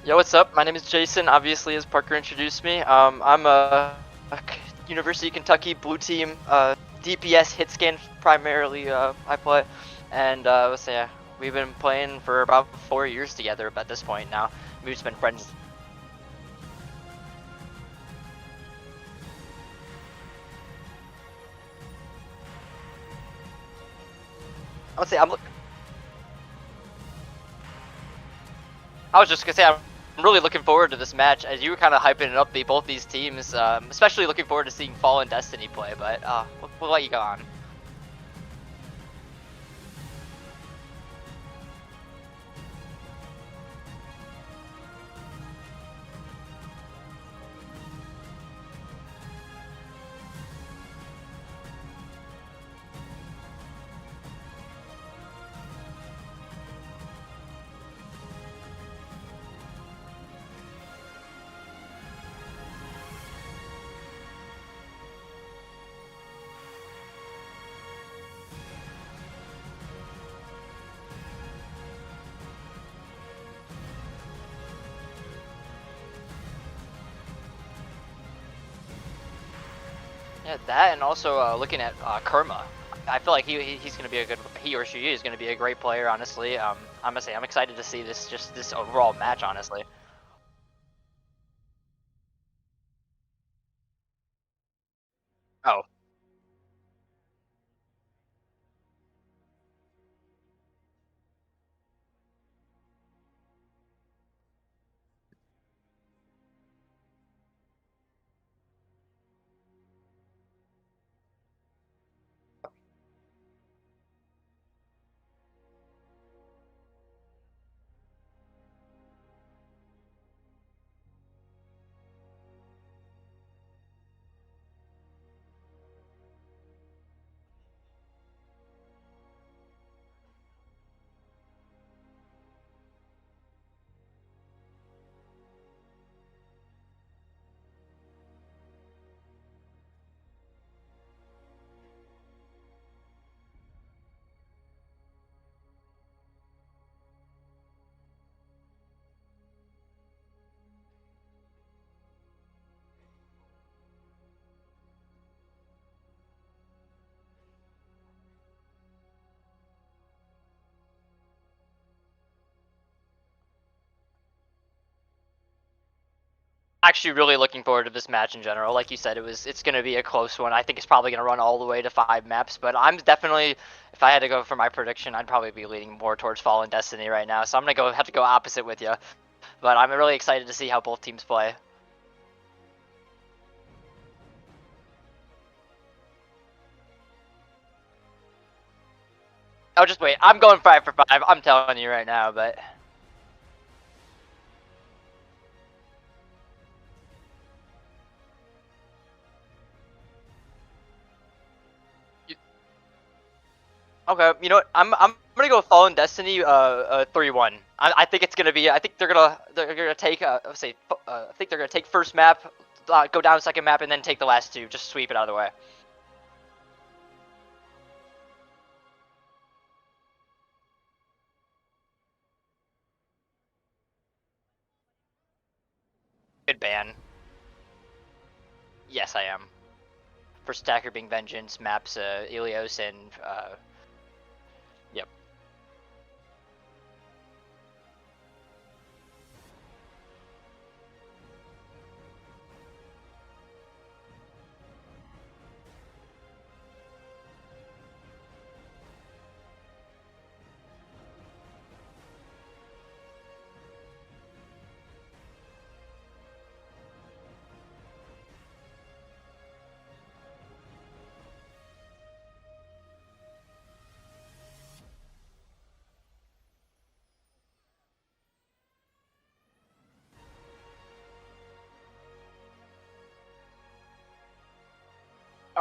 Yo, what's up? My name is Jason, obviously, as Parker introduced me. I'm a University of Kentucky blue team DPS hit scan primarily I play. And let's say we've been playing for about 4 years together at this point now. We've just been friends. I would say I was just gonna say I'm really looking forward to this match, as you were kind of hyping it up, both these teams. Especially looking forward to seeing Fall and Destiny play. But we'll let you go on. Yeah, that, and also looking at Kurma. I feel like he's gonna be he or she is gonna be a great player. Honestly, I'm gonna say I'm excited to see this overall match. Honestly. Oh, actually, really looking forward to this match in general. Like you said, it's gonna be a close one. I think it's probably gonna run all the way to 5 maps. But I'm definitely, if I had to go for my prediction, I'd probably be leaning more towards Fallen Destiny right now. So I'm gonna have to go opposite with you. But I'm really excited to see how both teams play. Oh, just wait. I'm going 5 for 5. I'm telling you right now, but. Okay, you know what? I'm gonna go Fallen Destiny 3-1. I think it's gonna be. I think they're gonna take let's say I think they're gonna take first map, go down second map, and then take the last two. Just sweep it out of the way. Good ban. Yes, I am. First attacker being Vengeance, maps Ilios, and yep.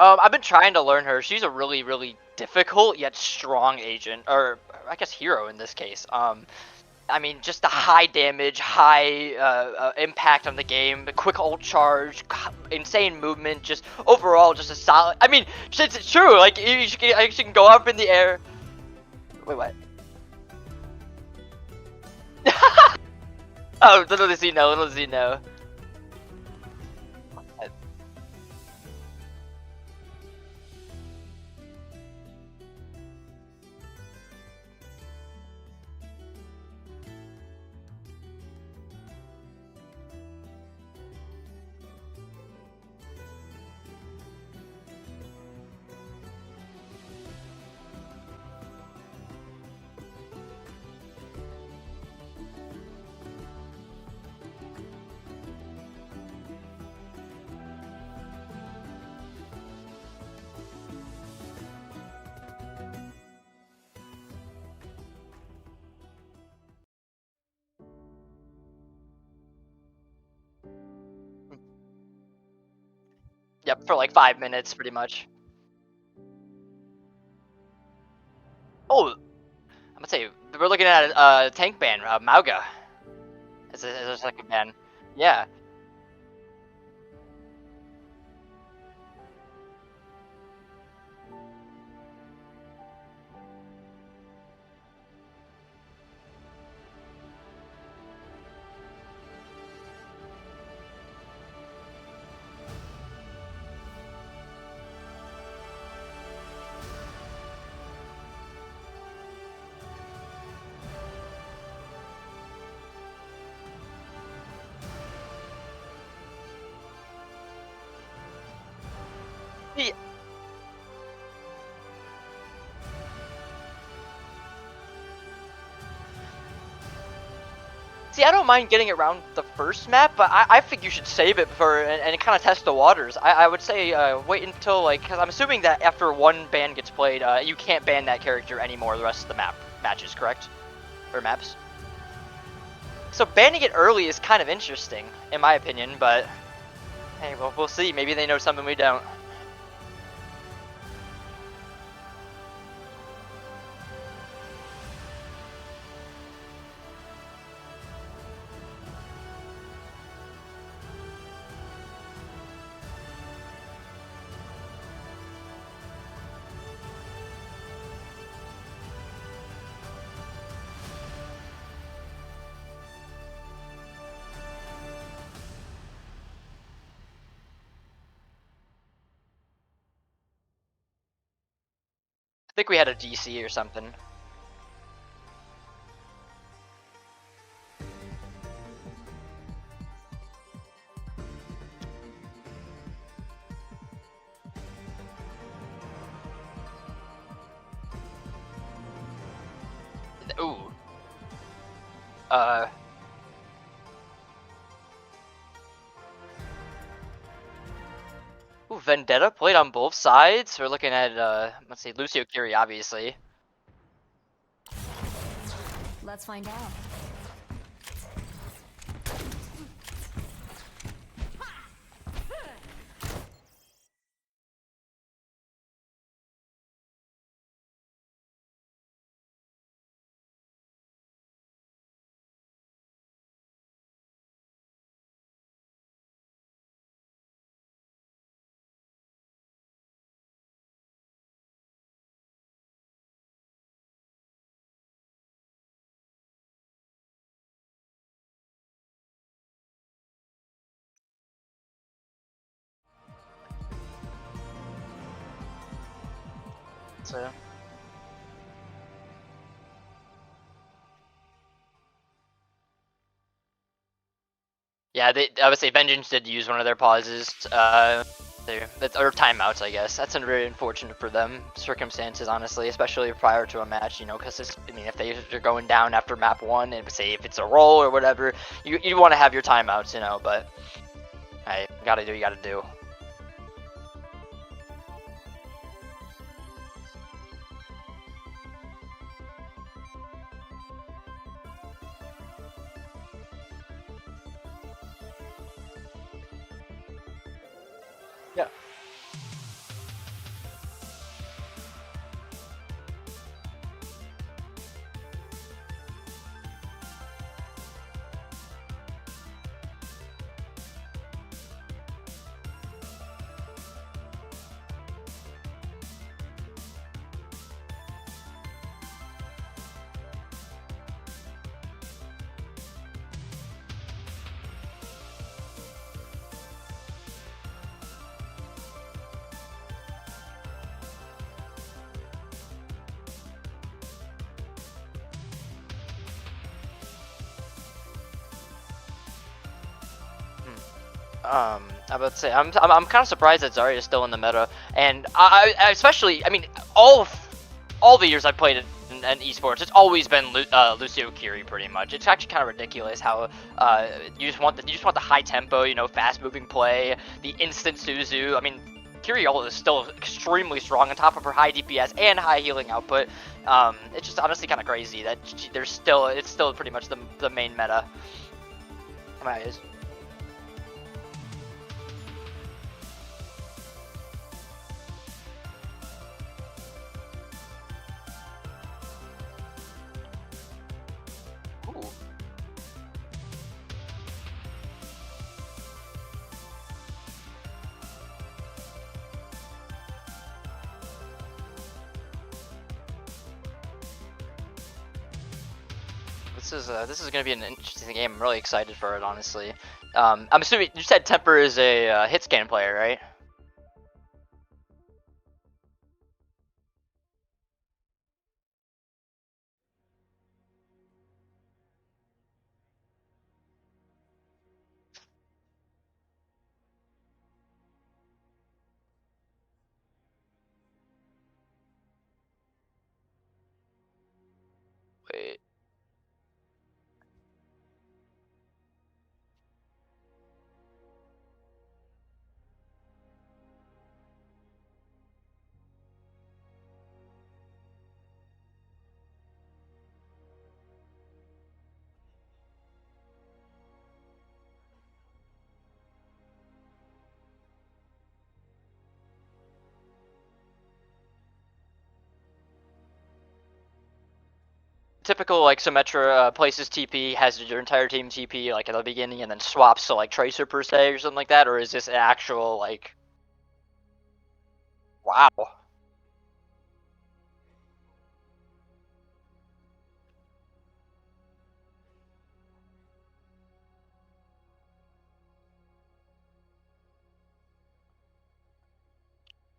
I've been trying to learn her. She's a really difficult yet strong agent, or I guess hero in this case. I mean, just the high damage, high impact on the game, the quick ult charge, insane movement, just overall, just a solid. I mean, it's true. Like you can go up in the air. Wait, what? Oh, little does he know, little does he know. Yep, for like 5 minutes, pretty much. Oh, I'm gonna say we're looking at a tank ban, Mauga, as a second ban. Yeah. See, see, I don't mind getting around the first map, but I think you should save it for and kind of test the waters. I would say wait until like, because I'm assuming that after one ban gets played, you can't ban that character anymore the rest of the matches, correct? Or maps. So banning it early is kind of interesting, in my opinion, but hey, well, we'll see. Maybe they know something we don't. I think we had a DC or something. Ooh. Uh. Ooh, Vendetta played on both sides. We're looking at let's see, Lucio Kiri, obviously. Let's find out. So. Yeah, I would say Vengeance did use one of their pauses, or timeouts, I guess. That's very unfortunate for them circumstances, honestly, especially prior to a match, you know, because I mean, if they're going down after map one, and say if it's a roll or whatever, you want to have your timeouts, you know, but hey, gotta do what you gotta do. Yeah. I would say I'm kind of surprised that Zarya is still in the meta, and I especially, I mean, all the years I've played in esports, it's always been Lucio Kiri pretty much. It's actually kind of ridiculous how you just want the high tempo, you know, fast moving play, the instant Suzu. I mean, Kiri is still extremely strong on top of her high DPS and high healing output. It's just honestly kind of crazy that it's still pretty much the main meta. My eyes. Ooh. This is gonna be an interesting game. I'm really excited for it, honestly. I'm assuming you said Temper is a hit scan player, right? Wait. Typical like Symmetra places TP, has your entire team TP like at the beginning, and then swaps to like Tracer per se or something like that, or is this an actual like? Wow.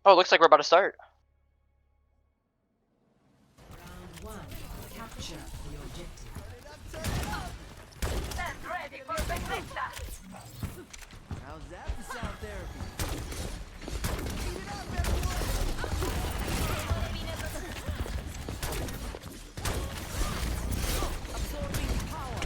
Oh, it looks like we're about to start. Round one, capture the objective. How's that for sound therapy? Absorbing power.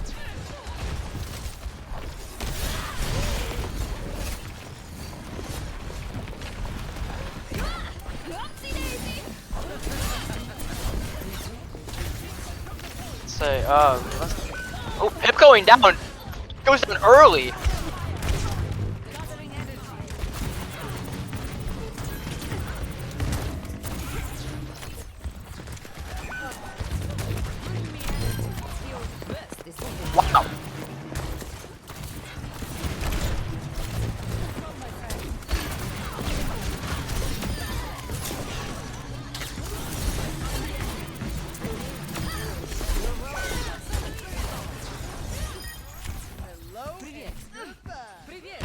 Say, oh, Pip going down. Goes down early. Wow. Hello? Привет. Привет.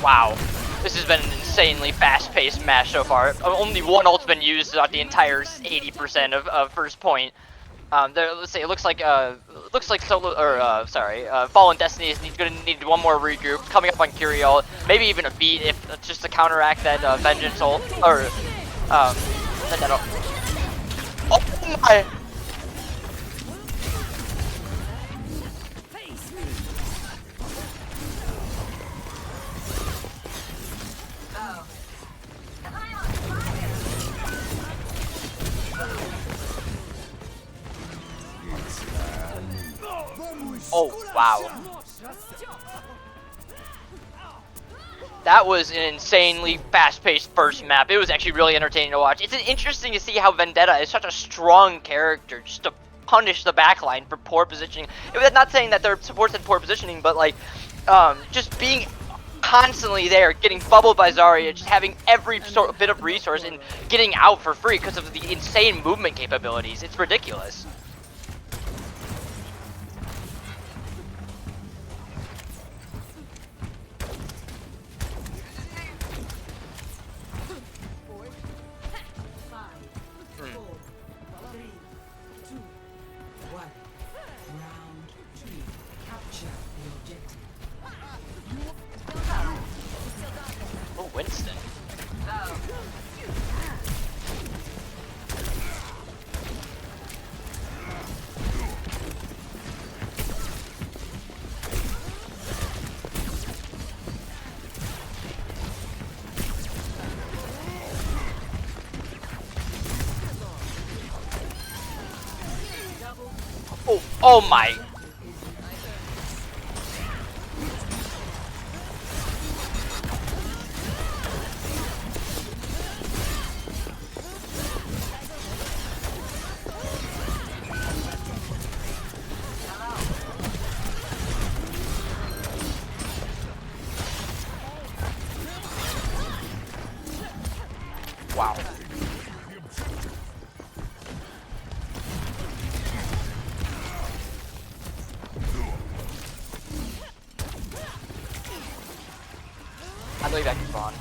Wow. This has been an insanely fast-paced match so far. Only one ult's been used throughout the entire 80% of first point. Let's say it looks like solo or Fallen Destiny is gonna need one more regroup coming up on Curiel, maybe even a beat if just to counteract that Vengeance ult or that oh my. Oh, wow. That was an insanely fast-paced first map. It was actually really entertaining to watch. It's interesting to see how Vendetta is such a strong character just to punish the backline for poor positioning. Not saying that their supports had poor positioning, but like, just being constantly there, getting bubbled by Zarya, just having every sort of bit of resource and getting out for free because of the insane movement capabilities. It's ridiculous. Oh, Winston. Oh my. Wow. I believe I can spawn.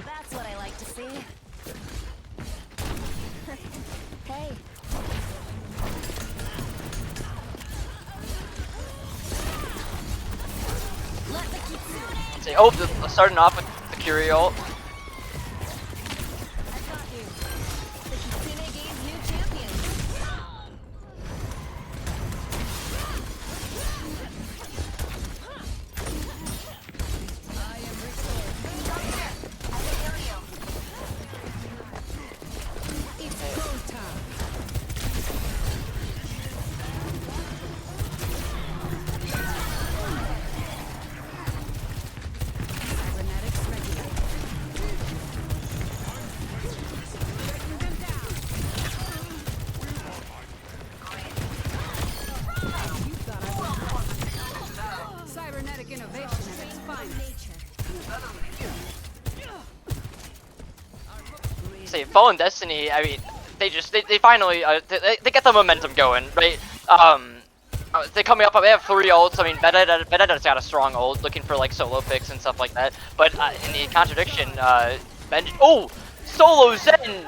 That's what I like to see. Hey. Say, oh, starting off with the Curie ult. I've got you. The Kitsune gains new champions. I am restored. It's go time. Cybernetics regulated. Breaking them down. You thought I was cybernetic innovation at its finest. Say, Fallen Destiny, I mean, they finally, they get the momentum going, right? They're coming up, they have 3 ults. I mean, Vedetta's got a strong ult, looking for like solo picks and stuff like that. But in the contradiction, oh! Solo Zen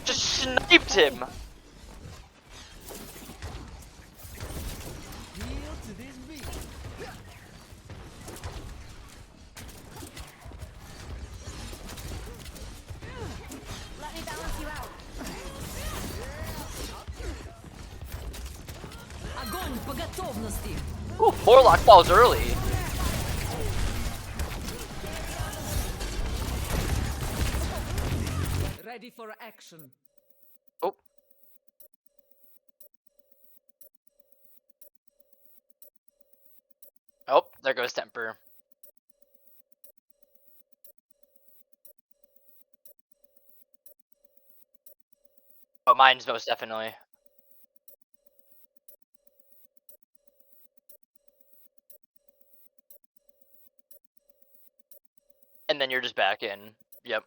just sniped him! Kneel to this beat. Let me balance you out. Огонь по готовности! Ooh, Morlock falls early. Ready for action. Oh. Oh, there goes Temper. But mine's most definitely. And then you're just back in. Yep.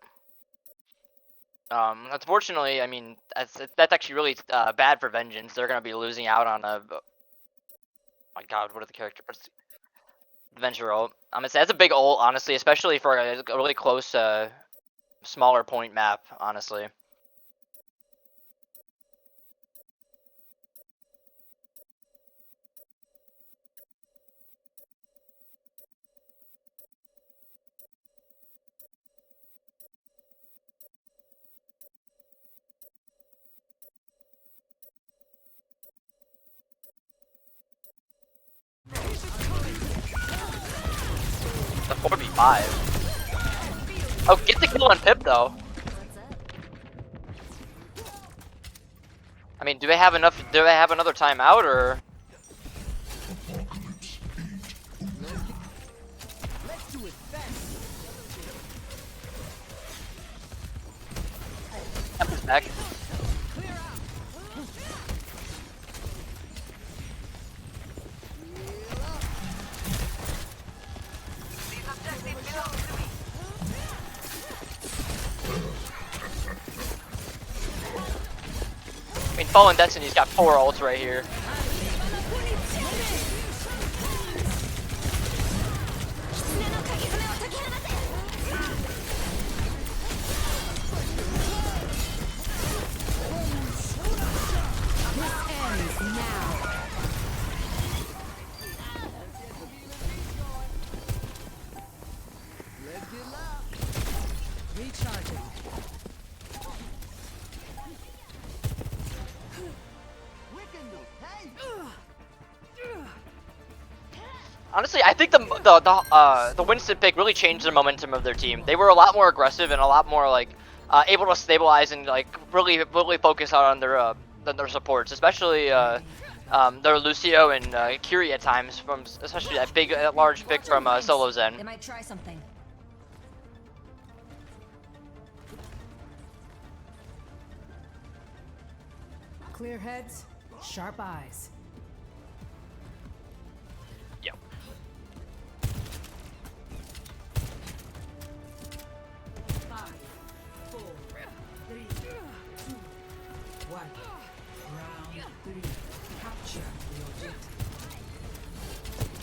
Unfortunately, I mean, that's actually really bad for Vengeance. They're gonna be losing out on a. Oh my God, what are the characters? The Venture ult. I'm gonna say that's a big ult, honestly, especially for a really close, smaller point map, honestly. 4v5. Oh, get the kill on Pip though. I mean, do they have enough? Do they have another timeout or? Let's do it fast. Temple's back. I mean, Fallen Destiny's got 4 ults right here. Ends now. Let's get loud. Recharging. Wicked. Hey. Honestly, I think the Winston pick really changed the momentum of their team. They were a lot more aggressive and a lot more like able to stabilize and like really focus out on their supports, especially their Lucio and Kiri at times, from especially that large pick from Solo Zen. They might try something. Clear heads, sharp eyes. Yep. Five, four, three, two, one. Round three. Capture the objective.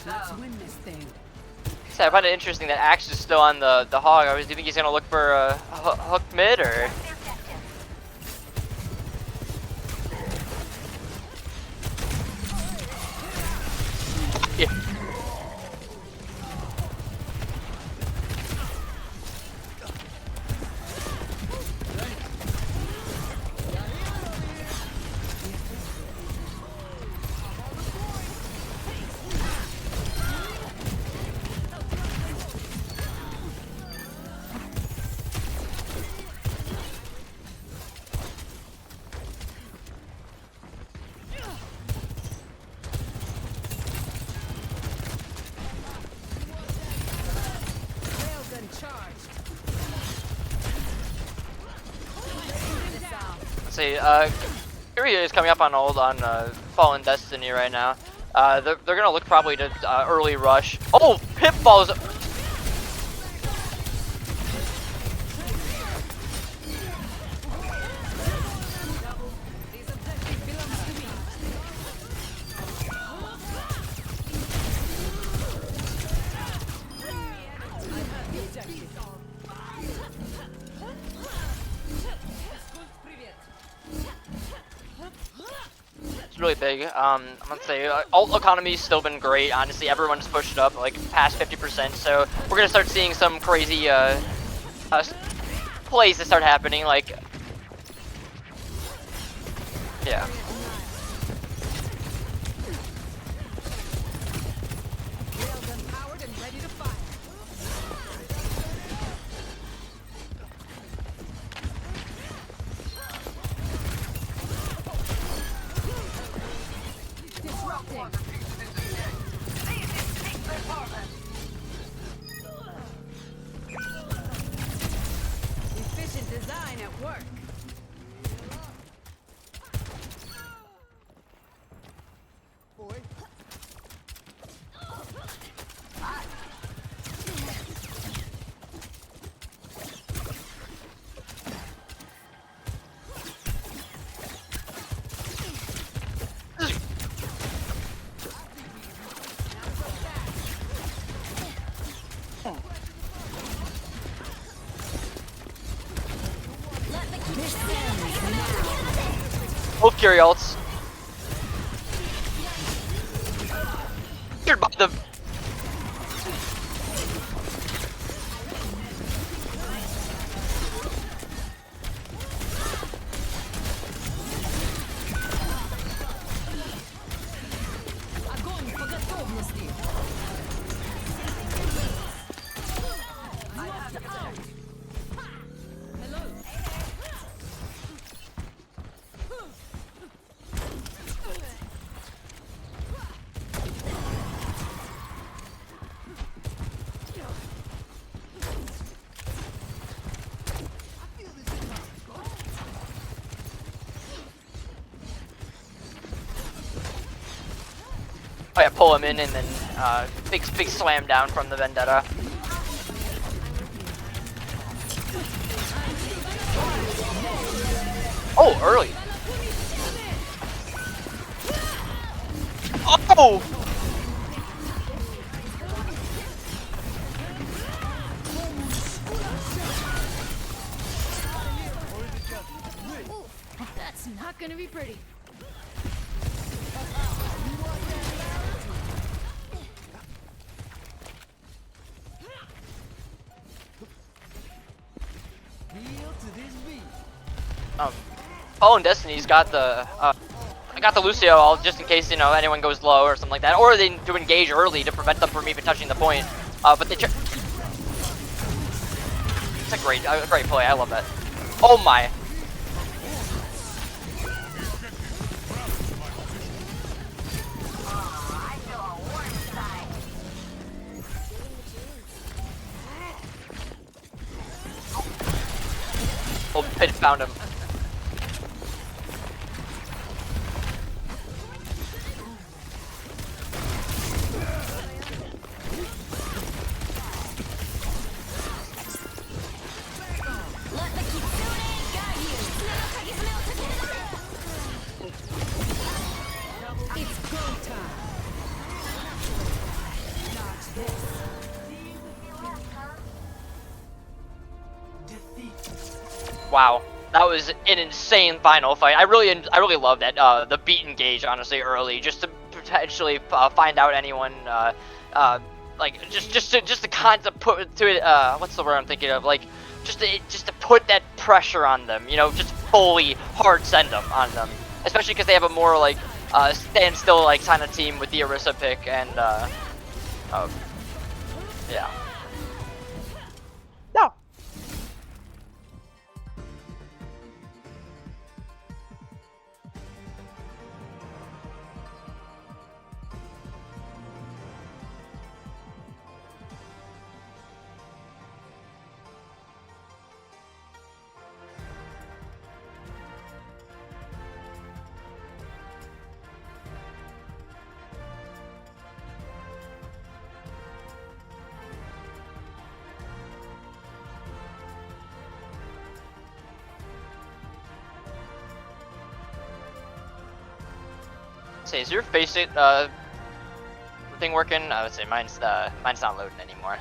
Let's win this thing. So I find it interesting that Axe is still on the hog. Do you think he's gonna look for a hook mid or? Yeah. Railgun charged. Let's see. Kiri is coming up on ult on Fallen Destiny right now. They're gonna look probably to early rush. Oh, Pip falls. It's really big. I'm gonna say ult economy's still been great. Honestly, everyone's pushed up like past 50%. So we're gonna start seeing some crazy plays that start happening. Like, yeah. Railgun powered and ready to fire. Disrupting. Efficient design at work. Boy. Both Kiri ults. You're by the. Oh yeah, pull him in and then big slam down from the Vendetta. Oh, early. Oh! That's not gonna be pretty. Feel to this beat. Fallen Destiny's got the I got the Lucio all just in case, you know, anyone goes low or something like that, or they to engage early to prevent them from even touching the point. But they it's a great play. I love that. Oh my. Oh, Pit found him. It's go time. Dodge this. Wow, that was an insane final fight. I really love that the beat engage honestly early, just to potentially find out anyone like just to kind of put to it what's the word I'm thinking of, like just to put that pressure on them, you know, just fully hard send them on them, especially because they have a more like stand still like kind of team with the Orisa pick and yeah. No. Say, is your FaceIt thing working? I would say mine's not loading anymore.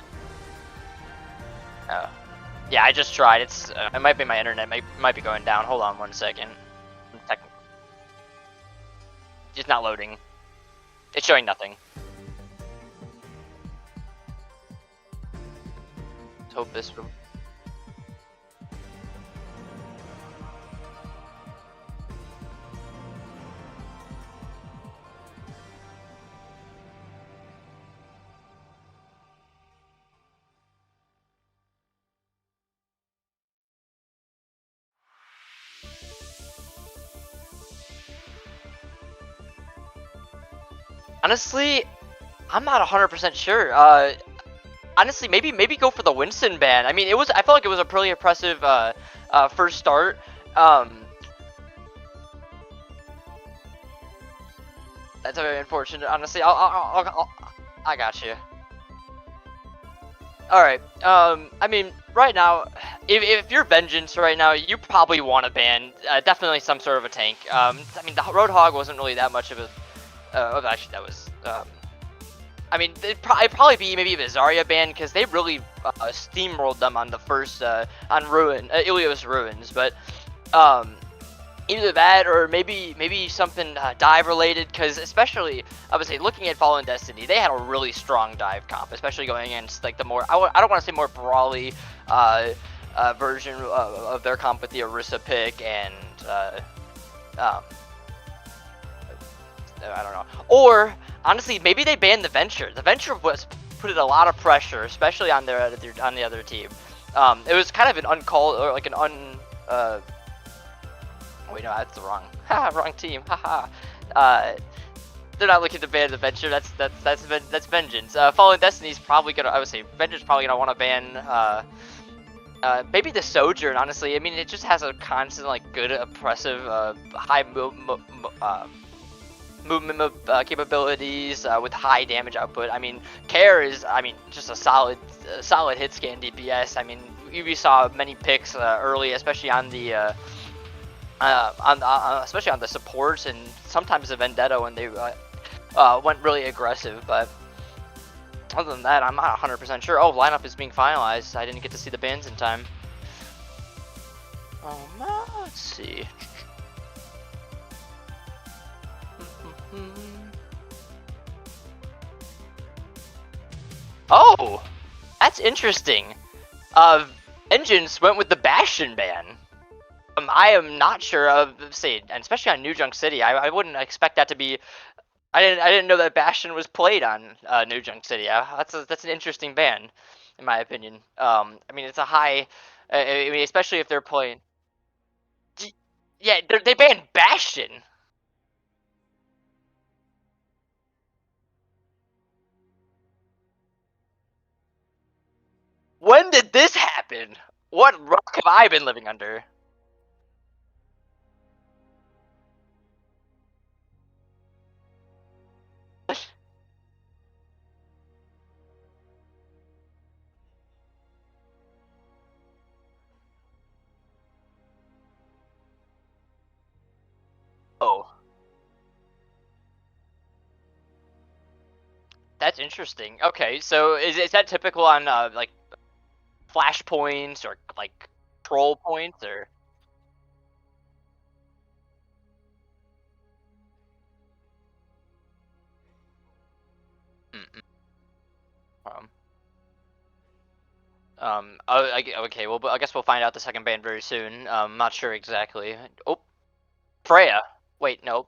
Oh, yeah, I just tried. It's it might be my internet. Might be going down. Hold on 1 second. It's not loading. It's showing nothing. Let's hope this will. Honestly, I'm not 100% sure. Honestly, maybe go for the Winston ban. I mean, I felt like it was a pretty impressive first start. That's very unfortunate. Honestly, I got you. All right. I mean, right now, if you're Vengeance right now, you probably want to ban definitely some sort of a tank. I mean, the Roadhog wasn't really that much of a. Actually, that was. I mean, it'd probably be maybe a Zarya ban because they really steamrolled them on the first on Ilios Ruins, but either that or maybe something dive related, because especially I would say looking at Fallen Destiny, they had a really strong dive comp, especially going against like the more I don't want to say more brawly version of their comp with the Orisa pick and I don't know. Or honestly, maybe they banned the Venture. The Venture was put a lot of pressure, especially on the other team. It was kind of an uncalled or like an wait, no, that's the wrong team. Haha. They're not looking to ban the Venture. That's Vengeance. Fallen Destiny's probably gonna. I would say Vengeance probably gonna want to ban. Maybe the Sojourn. Honestly, I mean, it just has a constant like good, oppressive, high movement capabilities with high damage output. I mean, Care is, I mean, just a solid hit scan DPS. I mean, we saw many picks early, especially on the especially on the supports and sometimes the Vendetta when they went really aggressive. But other than that, I'm not 100% sure. Oh, lineup is being finalized. I didn't get to see the bans in time. Let's see. Oh, that's interesting. Engines went with the Bastion ban. I am not sure of, say, and especially on New Junk City, I wouldn't expect that to be. I didn't know that Bastion was played on New Junk City. That's an interesting ban, in my opinion. I mean, it's a high. I mean, especially if they're playing. Yeah, they banned Bastion. When did this happen? What rock have I been living under? Oh, that's interesting. Okay, so is that typical on like flashpoints or like troll points or? Mm-mm. Okay, well, I guess we'll find out the second ban very soon. Not sure exactly. Oh, Freya. Wait, no.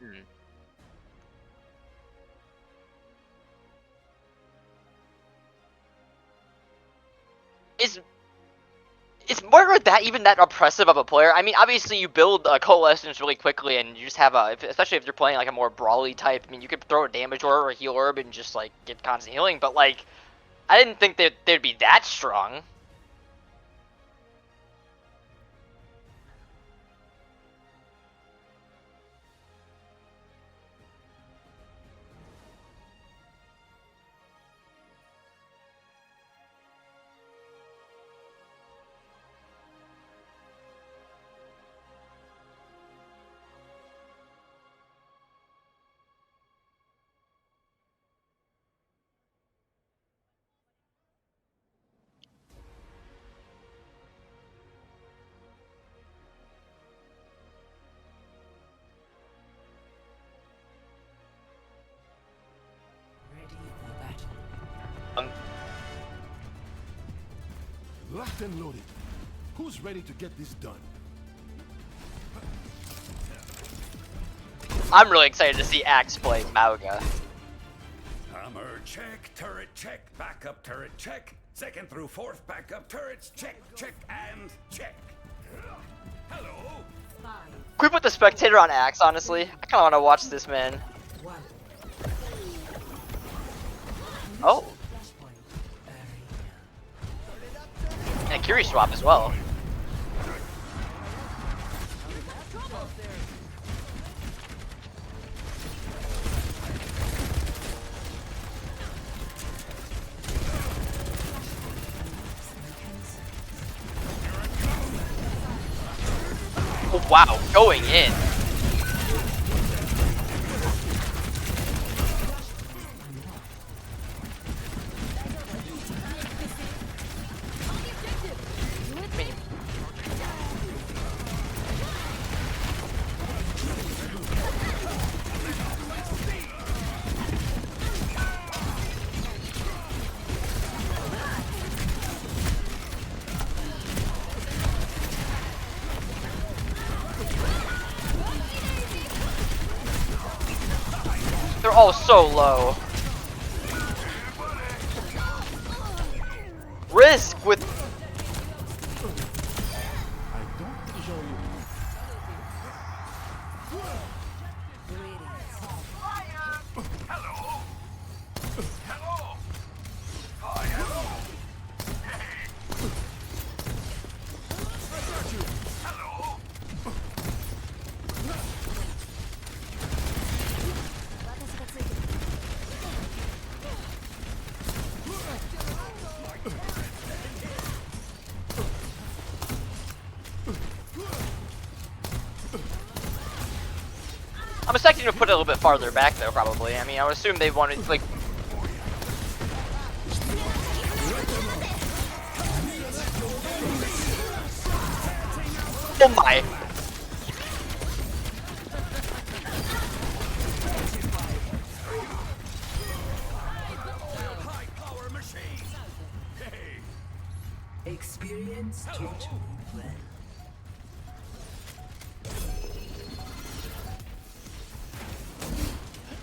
Hmm. Is Moira that even that oppressive of a player? I mean, obviously you build coalescence really quickly, and you just have especially if you're playing like a more brawly type. I mean, you could throw a damage orb or a heal orb and just like get constant healing. But like, I didn't think that they'd be that strong. Ready for battle. Um, Locked and loaded. Who's ready to get this done? I'm really excited to see Axe play Mauga. Hammer check, turret check, backup turret check, second through fourth backup turrets check, check, and check. Hello. Five, Can we put the spectator on Axe? Honestly, I kind of want to watch this man. one. Oh, Flashpoint. and a Curie swap as well. Oh, wow, going in. They're all so low. Risk with. I don't show you. I'm expecting to put it a little bit farther back though, probably. I mean, I would assume they wanted like. Oh my! High power machine. Hey. Experience taught me well.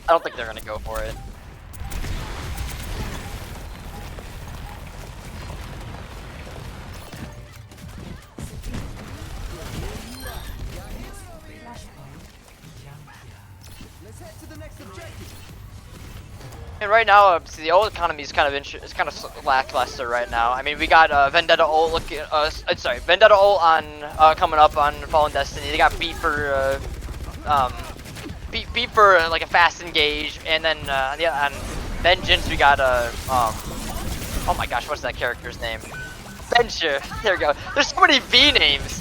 I don't think they're gonna go for it. Let's head to the next objective. And right now, see, the ult economy is kind of lackluster right now. I mean, we got Vendetta ult looking, sorry, Vendetta ult on coming up on Fallen Destiny. They got beat for beat for like a fast engage, and then on Vengeance we got oh my gosh, what's that character's name? Venture. There we go. There's so many V names.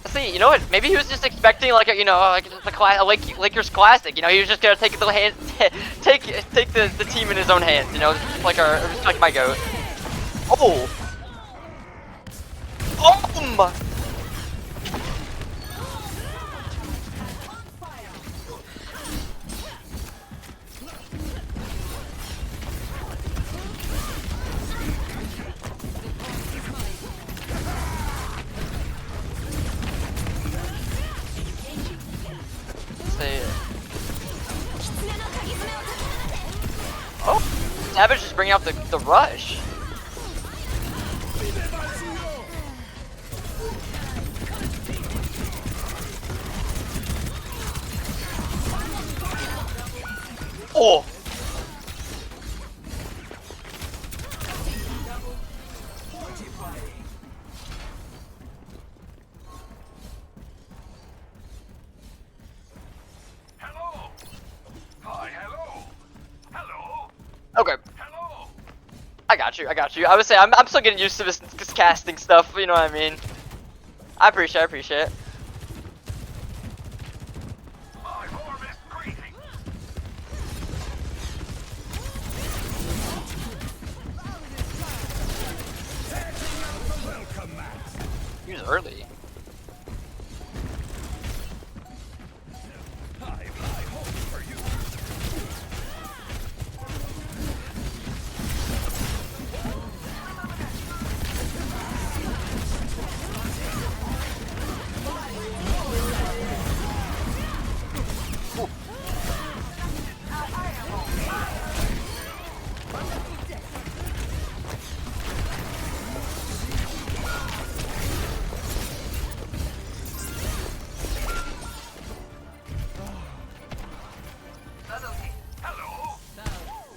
See, you know what? Maybe he was just expecting like a, you know, like the Lakers classic. You know, he was just gonna take the hand, take the team in his own hands. You know, just like my goat. Oh. Oh. Oh, Savage is bringing out the rush. Oh. Hello. Hi, hello. Hello. Okay. Hello. I got you. I would say I'm still getting used to this casting stuff. You know what I mean? I appreciate it. My warmest greetings. Setting out the welcome mat. He was early. High hopes for you. Hello.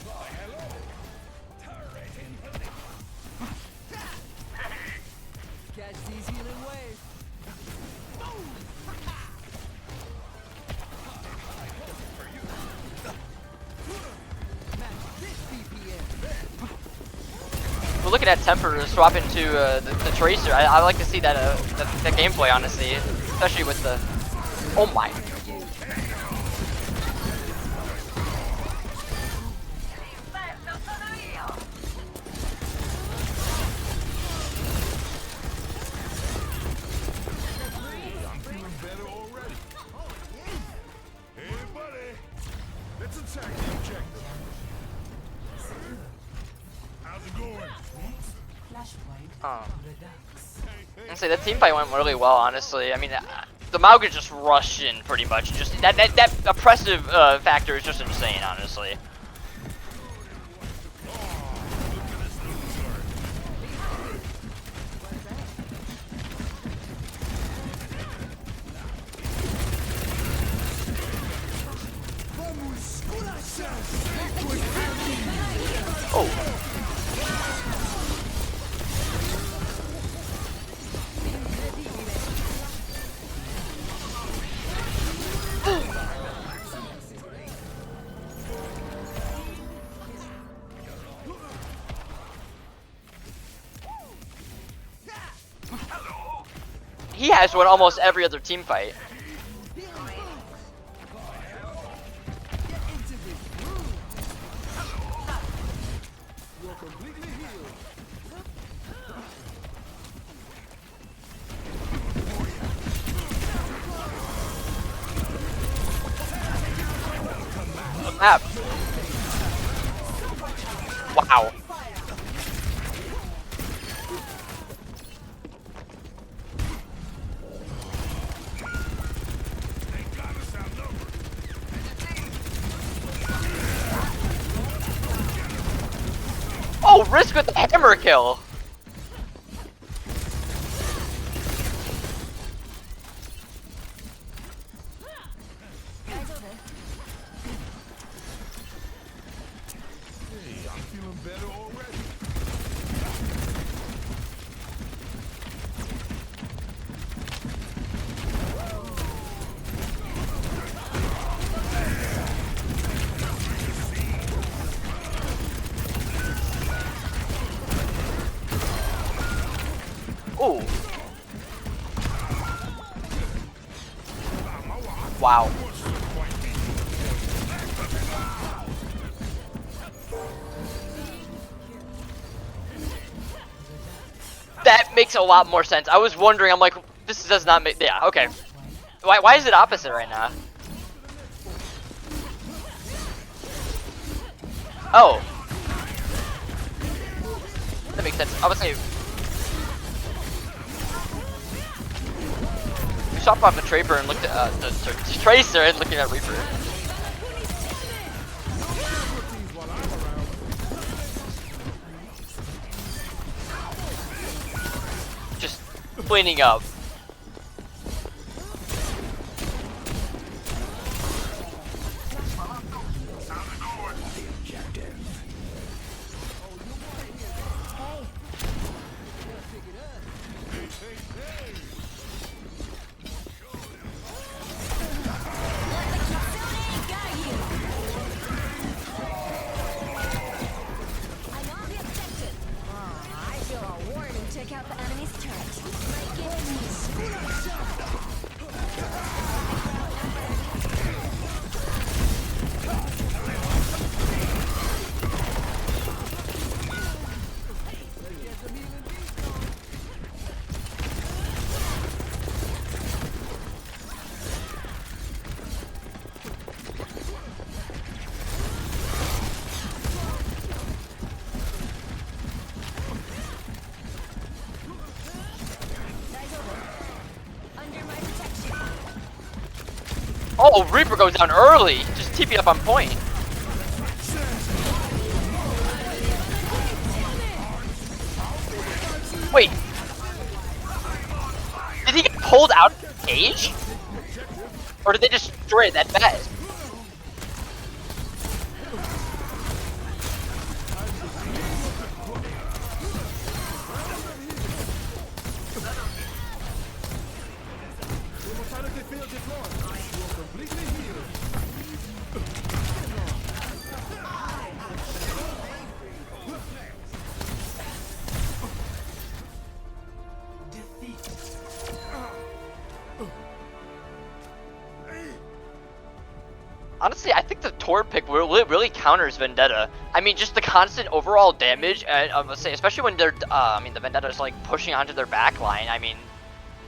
Why, hello. Turret in position. Catch these healing waves. Match this BPM. We're looking at Temper swap into the Tracer. I like to see that the gameplay, honestly, especially with the. Oh my. I'm feeling better already. Hey, buddy. Let's attack the objective. How's it going? Flashpoint redux. I'd say the team fight went really well, honestly. I mean, the Mauga just rushed in pretty much. Just that oppressive factor is just insane, honestly. Oh. he has one almost every other team fight. You're completely healed. Map. Wow. Oh, Risk with the hammer kill. Hey, I'm feeling better already. Ooh. Wow. That makes a lot more sense. I was wondering, I'm like, this does not make, yeah, okay. Why is it opposite right now? Oh. That makes sense. I would say, we swapped off the Traper and looked at, the Tracer and looking at Reaper. While I'm around. Just cleaning up. I feel a warning. Check out the enemy's turret. My enemies. Under my protection. Oh, Reaper goes down early. Just TP up on point. Wait. Did he get pulled out of the cage? Or did they just destroy it that fast? Immortality field deployed. You're completely healed. Honestly, I think the Tord pick really counters Vendetta. I mean, just the constant overall damage, and let's say, especially when they're, I mean, the Vendetta's like pushing onto their back line. I mean,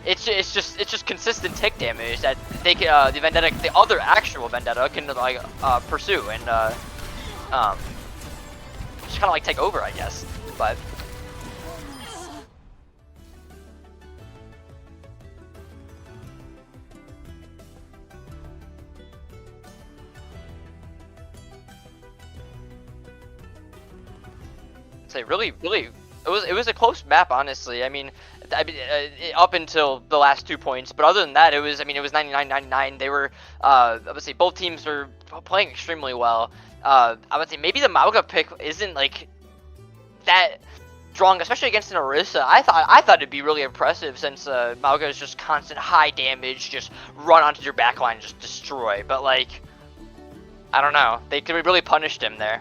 it's just consistent tick damage that they can, the Vendetta, the other actual Vendetta can like pursue and just kind of like take over, I guess. But say really, it was a close map, honestly. I mean, up until the last 2 points, but other than that, it was 99-99. They were, I would say both teams were playing extremely well. I would say maybe the Mauga pick isn't like that strong, especially against an Orisa. I thought it'd be really impressive since Mauga is just constant high damage, just run onto your backline and just destroy. But like, I don't know, they could have really punished him there.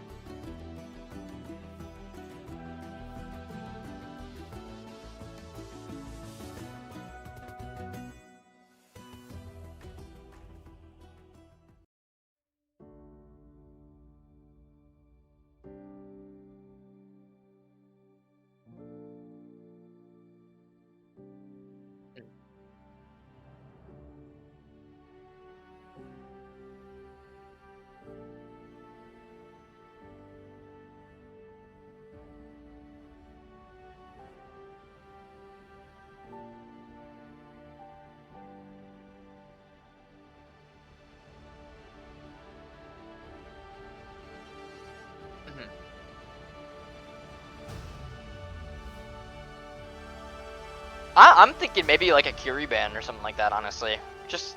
I'm thinking maybe like a Curie ban or something like that, honestly. Just...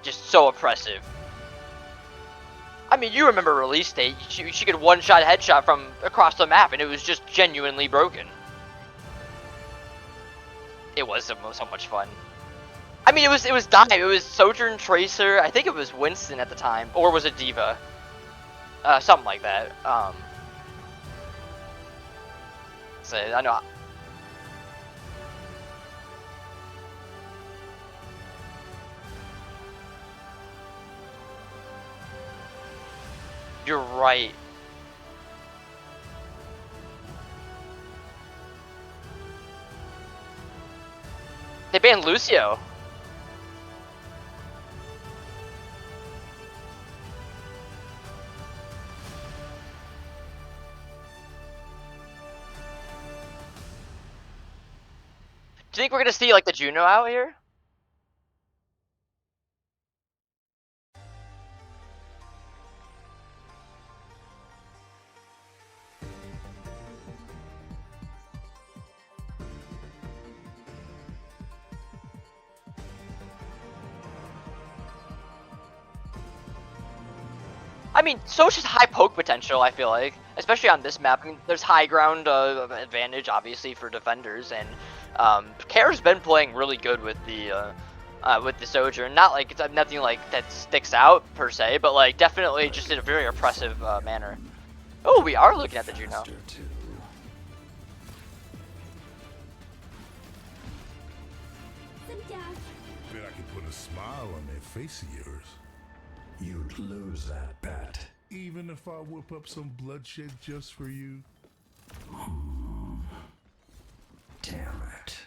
Just so oppressive. I mean, you remember release date, she could one-shot headshot from across the map and it was just genuinely broken. It was so much fun. I mean, it was Dive, it was Sojourn Tracer, I think it was Winston at the time, or was it Diva? Something like that. So, I know. You're right. They banned Lucio. Do you think we're gonna see like the Juno out here? I mean, Soch has high poke potential, I feel like. Especially on this map. I mean, there's high ground advantage, obviously, for defenders. And Kair's been playing really good with the Sojourn. Not like, it's nothing like that sticks out, per se. But like, definitely just in a very oppressive manner. Oh, we are looking at the Juno. Bet I could put a smile on that face of yours. You'd lose that bet. Even if I whip up some bloodshed just for you. Damn it.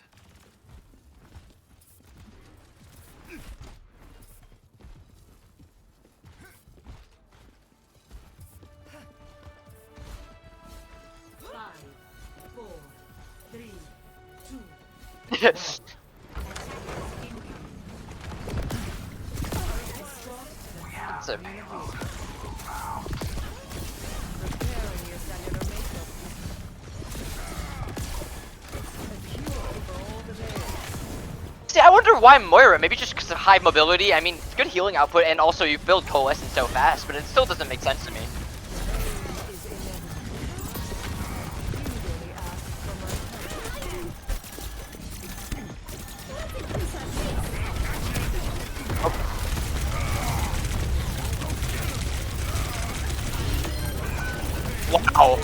Five, 4, 3, 2. So, see, I wonder why Moira. Maybe just because of high mobility. I mean, good healing output, and also you build Coalescence so fast, but it still doesn't make sense to me. Wow.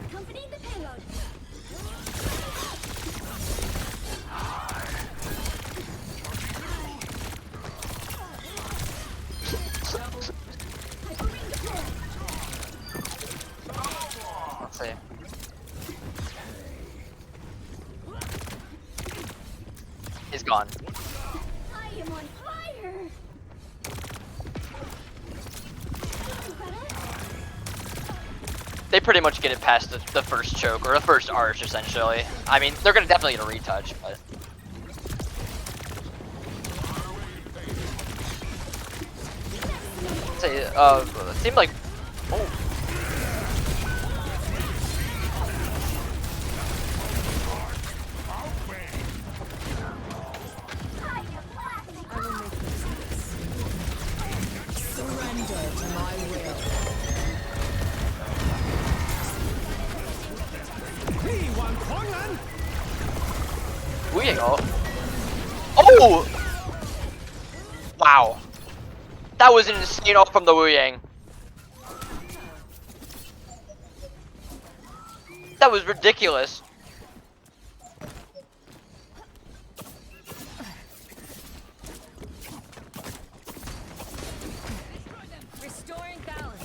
Accompanying the payload. Let's see. He's gone. I am on fire. They pretty much get it past the first choke, or the first arch, essentially. I mean, they're gonna definitely get a retouch, but... Say, it seemed like... Oh. Oh! Wow. That was an insane ult from the Wu Yang. That was ridiculous. Restoring balance.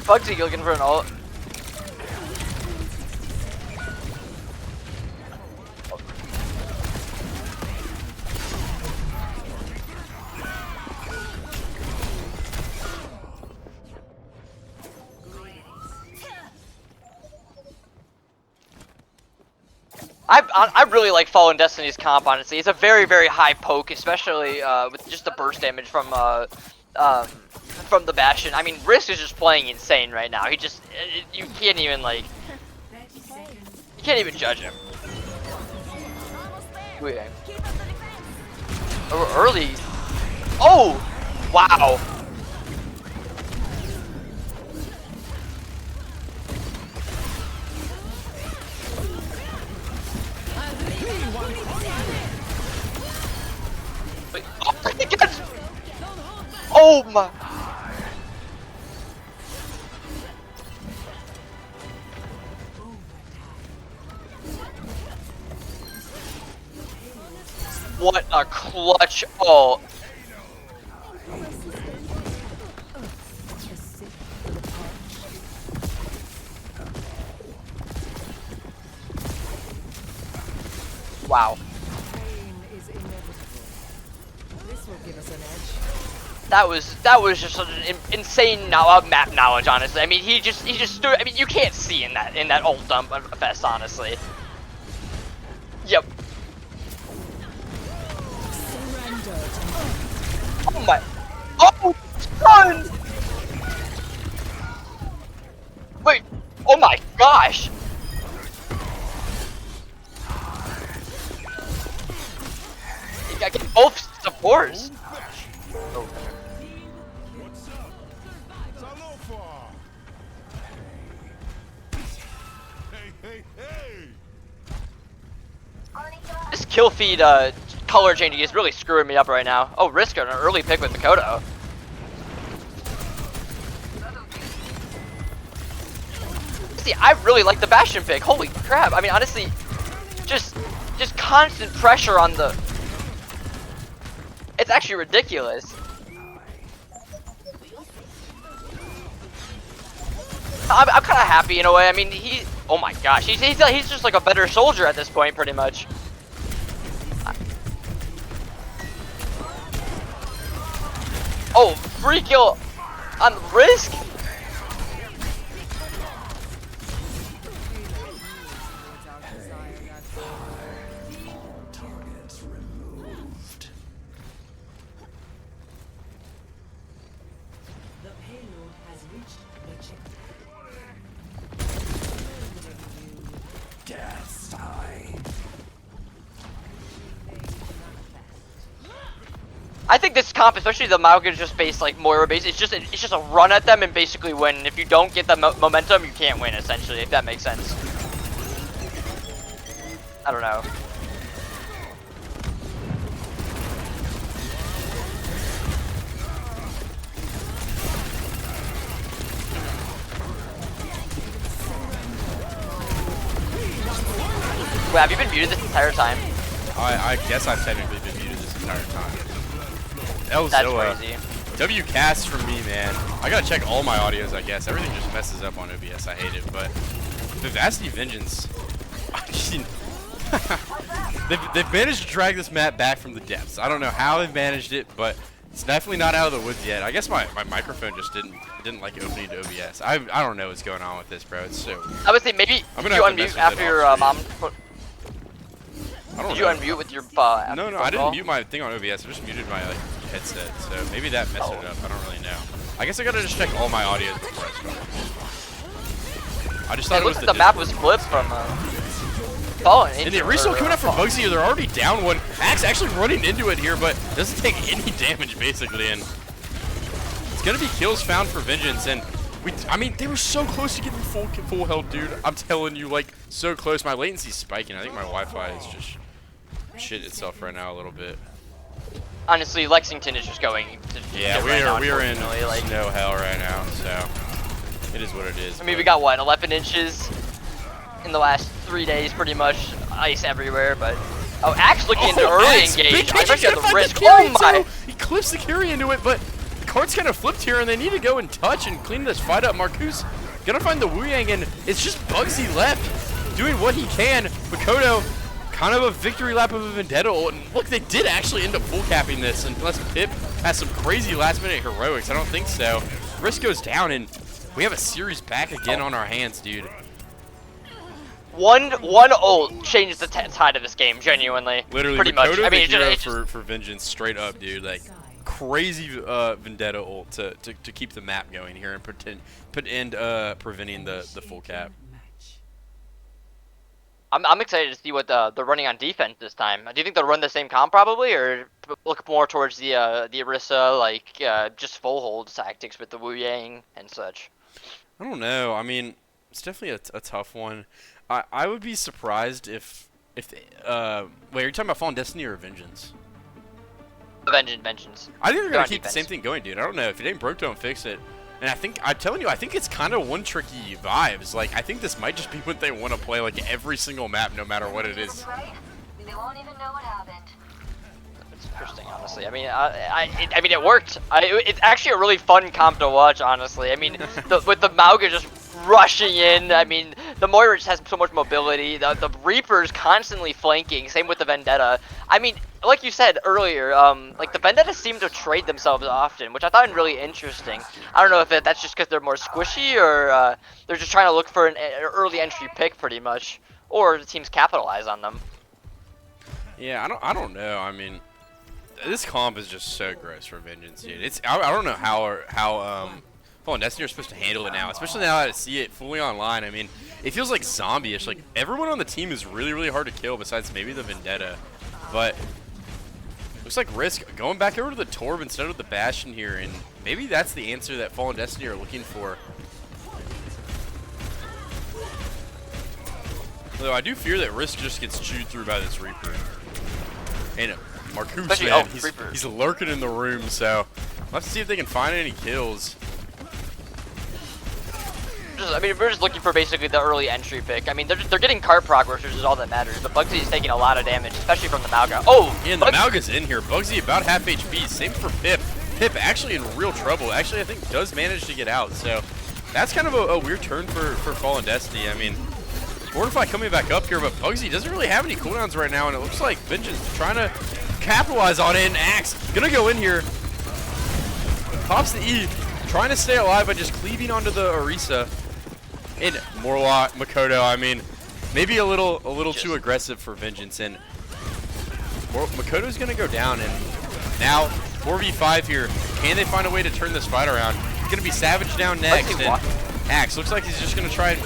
Bugsy looking for an ult. I really like Fallen Destiny's comp, honestly. It's a very, very high poke, especially with just the burst damage from the Bastion. I mean, Risk is just playing insane right now. He just, you can't even like, you can't even judge him. Wait. Oh, early. Oh, wow. Wait, oh my. What a clutch ult. Wow. Pain is inevitable. This will give us an edge. That was just such an insane map knowledge, honestly. I mean, he just stood. I mean, you can't see in that ult dump fest, honestly. Yep. Oh my. Oh, son. Wait. Oh my gosh. You gotta get both supports. Oh. This kill feed color changing is really screwing me up right now. Oh, Risk on an early pick with Makoto. See, I really like the Bastion pick. Holy crap! I mean, honestly, just constant pressure on the. It's actually ridiculous. I'm kind of happy in a way. I mean, oh my gosh, he's just like a better soldier at this point, pretty much. Oh, free kill on Risk. The payload has reached the checkpoint. I think this comp, especially the Malkin's just based like Moira base, it's just a run at them and basically win. If you don't get the momentum, you can't win essentially. If that makes sense. I don't know. Wait, have you been muted this entire time? I guess I've technically been muted this entire time. That's crazy. WCast for me, man. I gotta check all my audios, I guess. Everything just messes up on OBS. I hate it, but Vivacity Vengeance. I mean, they've managed to drag this map back from the depths. I don't know how they've managed it, but it's definitely not out of the woods yet. I guess my microphone just didn't like opening to OBS. I don't know what's going on with this, bro. It's so. I would say maybe you unmute after your mom. Did you unmute with your No, I didn't mute my thing on OBS. I just muted my like headset. So maybe that messed it up. I don't really know. I guess I gotta just check all my audios before I start. I just thought it was the map was flipped from Fallen. And the resoul coming up from Bugsy, they're already down one. Axe actually running into it here, but doesn't take any damage basically. And it's gonna be kills found for Vengeance. And I mean, they were so close to getting full health, dude. I'm telling you, like so close. My latency's spiking. I think my Wi-Fi is just shit itself right now a little bit. Honestly, Lexington is just going to yeah, we are in like snow hell right now, so it is what it is. I mean, we got what 11 inches in the last 3 days, pretty much ice everywhere. But Axe looking into early engage, especially at the Risk. Oh my! He clips the carry into it, but cards kind of flipped here, and they need to go and touch and clean this fight up. Marcus gonna find the Wu Yang, and it's just Bugsy left doing what he can. Makoto, kind of a victory lap of a Vendetta ult, and look, they did actually end up full capping this, unless Pip has some crazy last minute heroics. I don't think so. Risk goes down, and we have a series back again on our hands, dude. One ult changed the tide of this game, genuinely. Literally, pretty Makoto much. I mean, the hero it's just, for Vengeance, straight up, dude. Like, crazy Vendetta ult to keep the map going here and preventing the full cap. I'm excited to see what they're running on defense this time. Do you think they'll run the same comp probably, or look more towards the Orisa, like just full hold tactics with the Wu Yang and such? I don't know. I mean, it's definitely a tough one. I would be surprised if wait, are you talking about Fallen Destiny or Vengeance? Vengeance. I think they're gonna keep defense. the same thing going, dude. I don't know. If it ain't broke, don't fix it. And I'm telling you, I think it's kind of one tricky vibes. Like, I think this might just be what they want to play, like every single map, no matter what it is. They won't even know what happened. It's interesting, honestly. I mean, I mean, it worked. It's actually a really fun comp to watch, honestly. I mean, with the Mauga just rushing in. I mean, the Moira just has so much mobility. The Reaper's constantly flanking. Same with the Vendetta. I mean, like you said earlier, like the Vendetta seem to trade themselves often, which I found really interesting. I don't know if that's just because they're more squishy, or they're just trying to look for an early entry pick, pretty much, or the teams capitalize on them. Yeah, I don't know. I mean, this comp is just so gross for Vengeance, dude. I don't know how Fallen Destiny are supposed to handle it now, especially now that I see it fully online. I mean, it feels like zombie-ish. Like, everyone on the team is really, really hard to kill besides maybe the Vendetta. But looks like Risk going back over to the Torb instead of the Bastion here, and maybe that's the answer that Fallen Destiny are looking for. Though I do fear that Risk just gets chewed through by this Reaper. And Marcus, man, he's lurking in the room, so we'll have to see if they can find any kills. I mean, we're just looking for basically the early entry pick. I mean, they're getting card progress, which is all that matters. But Bugsy is taking a lot of damage, especially from the Mauga. Oh! Yeah, and the Mauga's in here. Bugsy about half HP. Same for Pip. Pip actually in real trouble. Actually, I think does manage to get out. So that's kind of a weird turn for Fallen Destiny. I mean, Mortify coming back up here, but Bugsy doesn't really have any cooldowns right now, and it looks like Vengeance trying to capitalize on it. And Axe gonna go in here. Pops the E. Trying to stay alive by just cleaving onto the Orisa. And Morlock, Makoto, I mean, maybe a little too aggressive for Vengeance, and Makoto's gonna go down, and now 4v5 here. Can they find a way to turn this fight around? It's gonna be Savage down next, and Axe looks like he's just gonna try and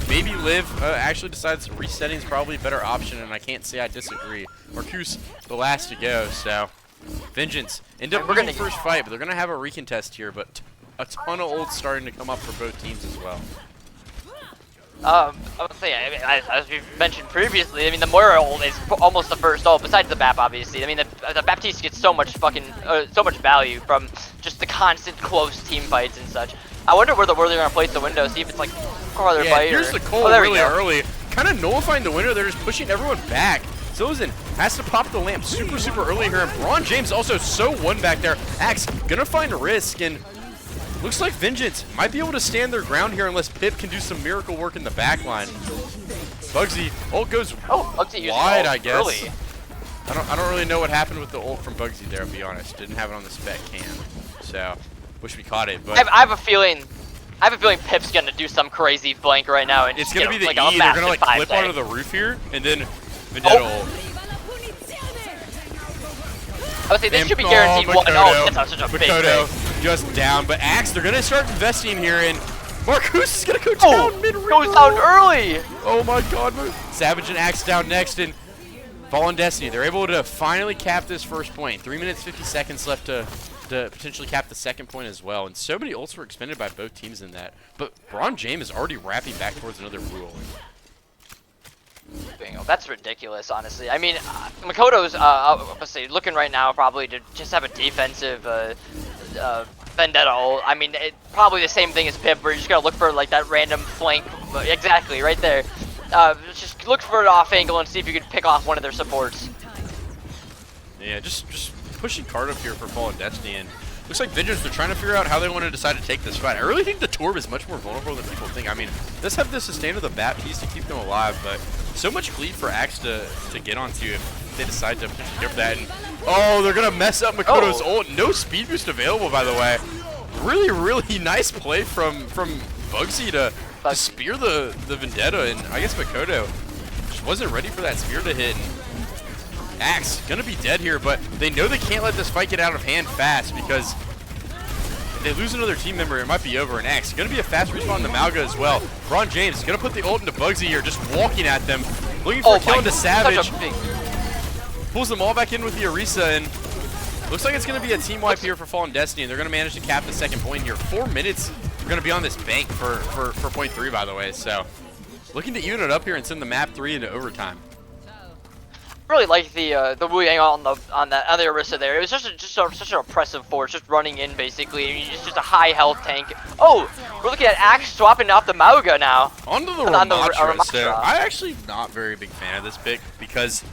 maybe live. Actually decides resetting is probably a better option, and I can't say I disagree. Marcus, the last to go, so Vengeance end up losing first fight, but they're gonna have a recontest here, but a ton of ults starting to come up for both teams as well. I would say, I mean, as we've mentioned previously, I mean, the Moira ult is almost the first ult, besides the BAP, obviously. I mean, the Baptiste gets so much so much value from just the constant close team fights and such. I wonder where they're gonna place the window, see if it's like farther fight. Here's the Cole really early, kind of nullifying the window. They're just pushing everyone back. Zozen has to pop the lamp super early here, and Braun James also so one back there. Axe gonna find Risk, and looks like Vengeance might be able to stand their ground here unless Pip can do some miracle work in the back line. Bugsy, ult goes wide, I guess. Early. I don't really know what happened with the ult from Bugsy there, I'll be honest. Didn't have it on the spec cam, so wish we caught it. But I have a feeling Pip's gonna do some crazy blank right now, and it's gonna be the like E. They're gonna like flip onto the roof here, and then Vendetta ult. I would say this should be guaranteed one. Oh, that's such a big Makoto just down, but Axe, they're gonna start investing here, and Marcus is gonna go down mid-range. Goes down early. Oh my God, Savage and Axe down next, and Fallen Destiny, they're able to finally cap this first point. 3 minutes 50 seconds left to potentially cap the second point as well, and so many ults were expended by both teams in that. But Braun James is already wrapping back towards another rule. Bingo. That's ridiculous, honestly. I mean, Makoto's let's say looking right now probably to just have a defensive Vendetta ult. I mean, probably the same thing as Pip, where you're just gonna look for like that random flank. Exactly, right there. Just look for an off angle and see if you can pick off one of their supports. Yeah, just pushing card up here for Fallen Destiny, and Looks like Vengeance, they're trying to figure out how they want to decide to take this fight. I really think the Torb is much more vulnerable than people think. I mean, does have the sustain of the bat piece to keep them alive, but so much bleed for Axe to get onto if they decide to potentially go for that. And, oh, they're going to mess up Makoto's ult. No speed boost available, by the way. Really, really nice play from Bugsy to spear the Vendetta, and I guess Makoto just wasn't ready for that spear to hit. And Axe gonna be dead here, but they know they can't let this fight get out of hand fast, because if they lose another team member, it might be over. And Axe gonna be a fast respawn on the Malga as well. Bron James is gonna put the ult into Bugsy here, just walking at them, looking for a kill into Savage. Pulls them all back in with the Orisa, and looks like it's going to be a team wipe here for Fallen Destiny, and they're going to manage to cap the second point here. 4 minutes are going to be on this bank for point 3, by the way. So looking to even it up here and send the map 3 into overtime. Really like the Wu Yang on the Orisa there. It was such an oppressive force, just running in basically. I mean, it's just a high health tank. Oh, we're looking at Axe swapping off the Mauga now. Onto the Ramatra. So I'm actually not very big fan of this pick, because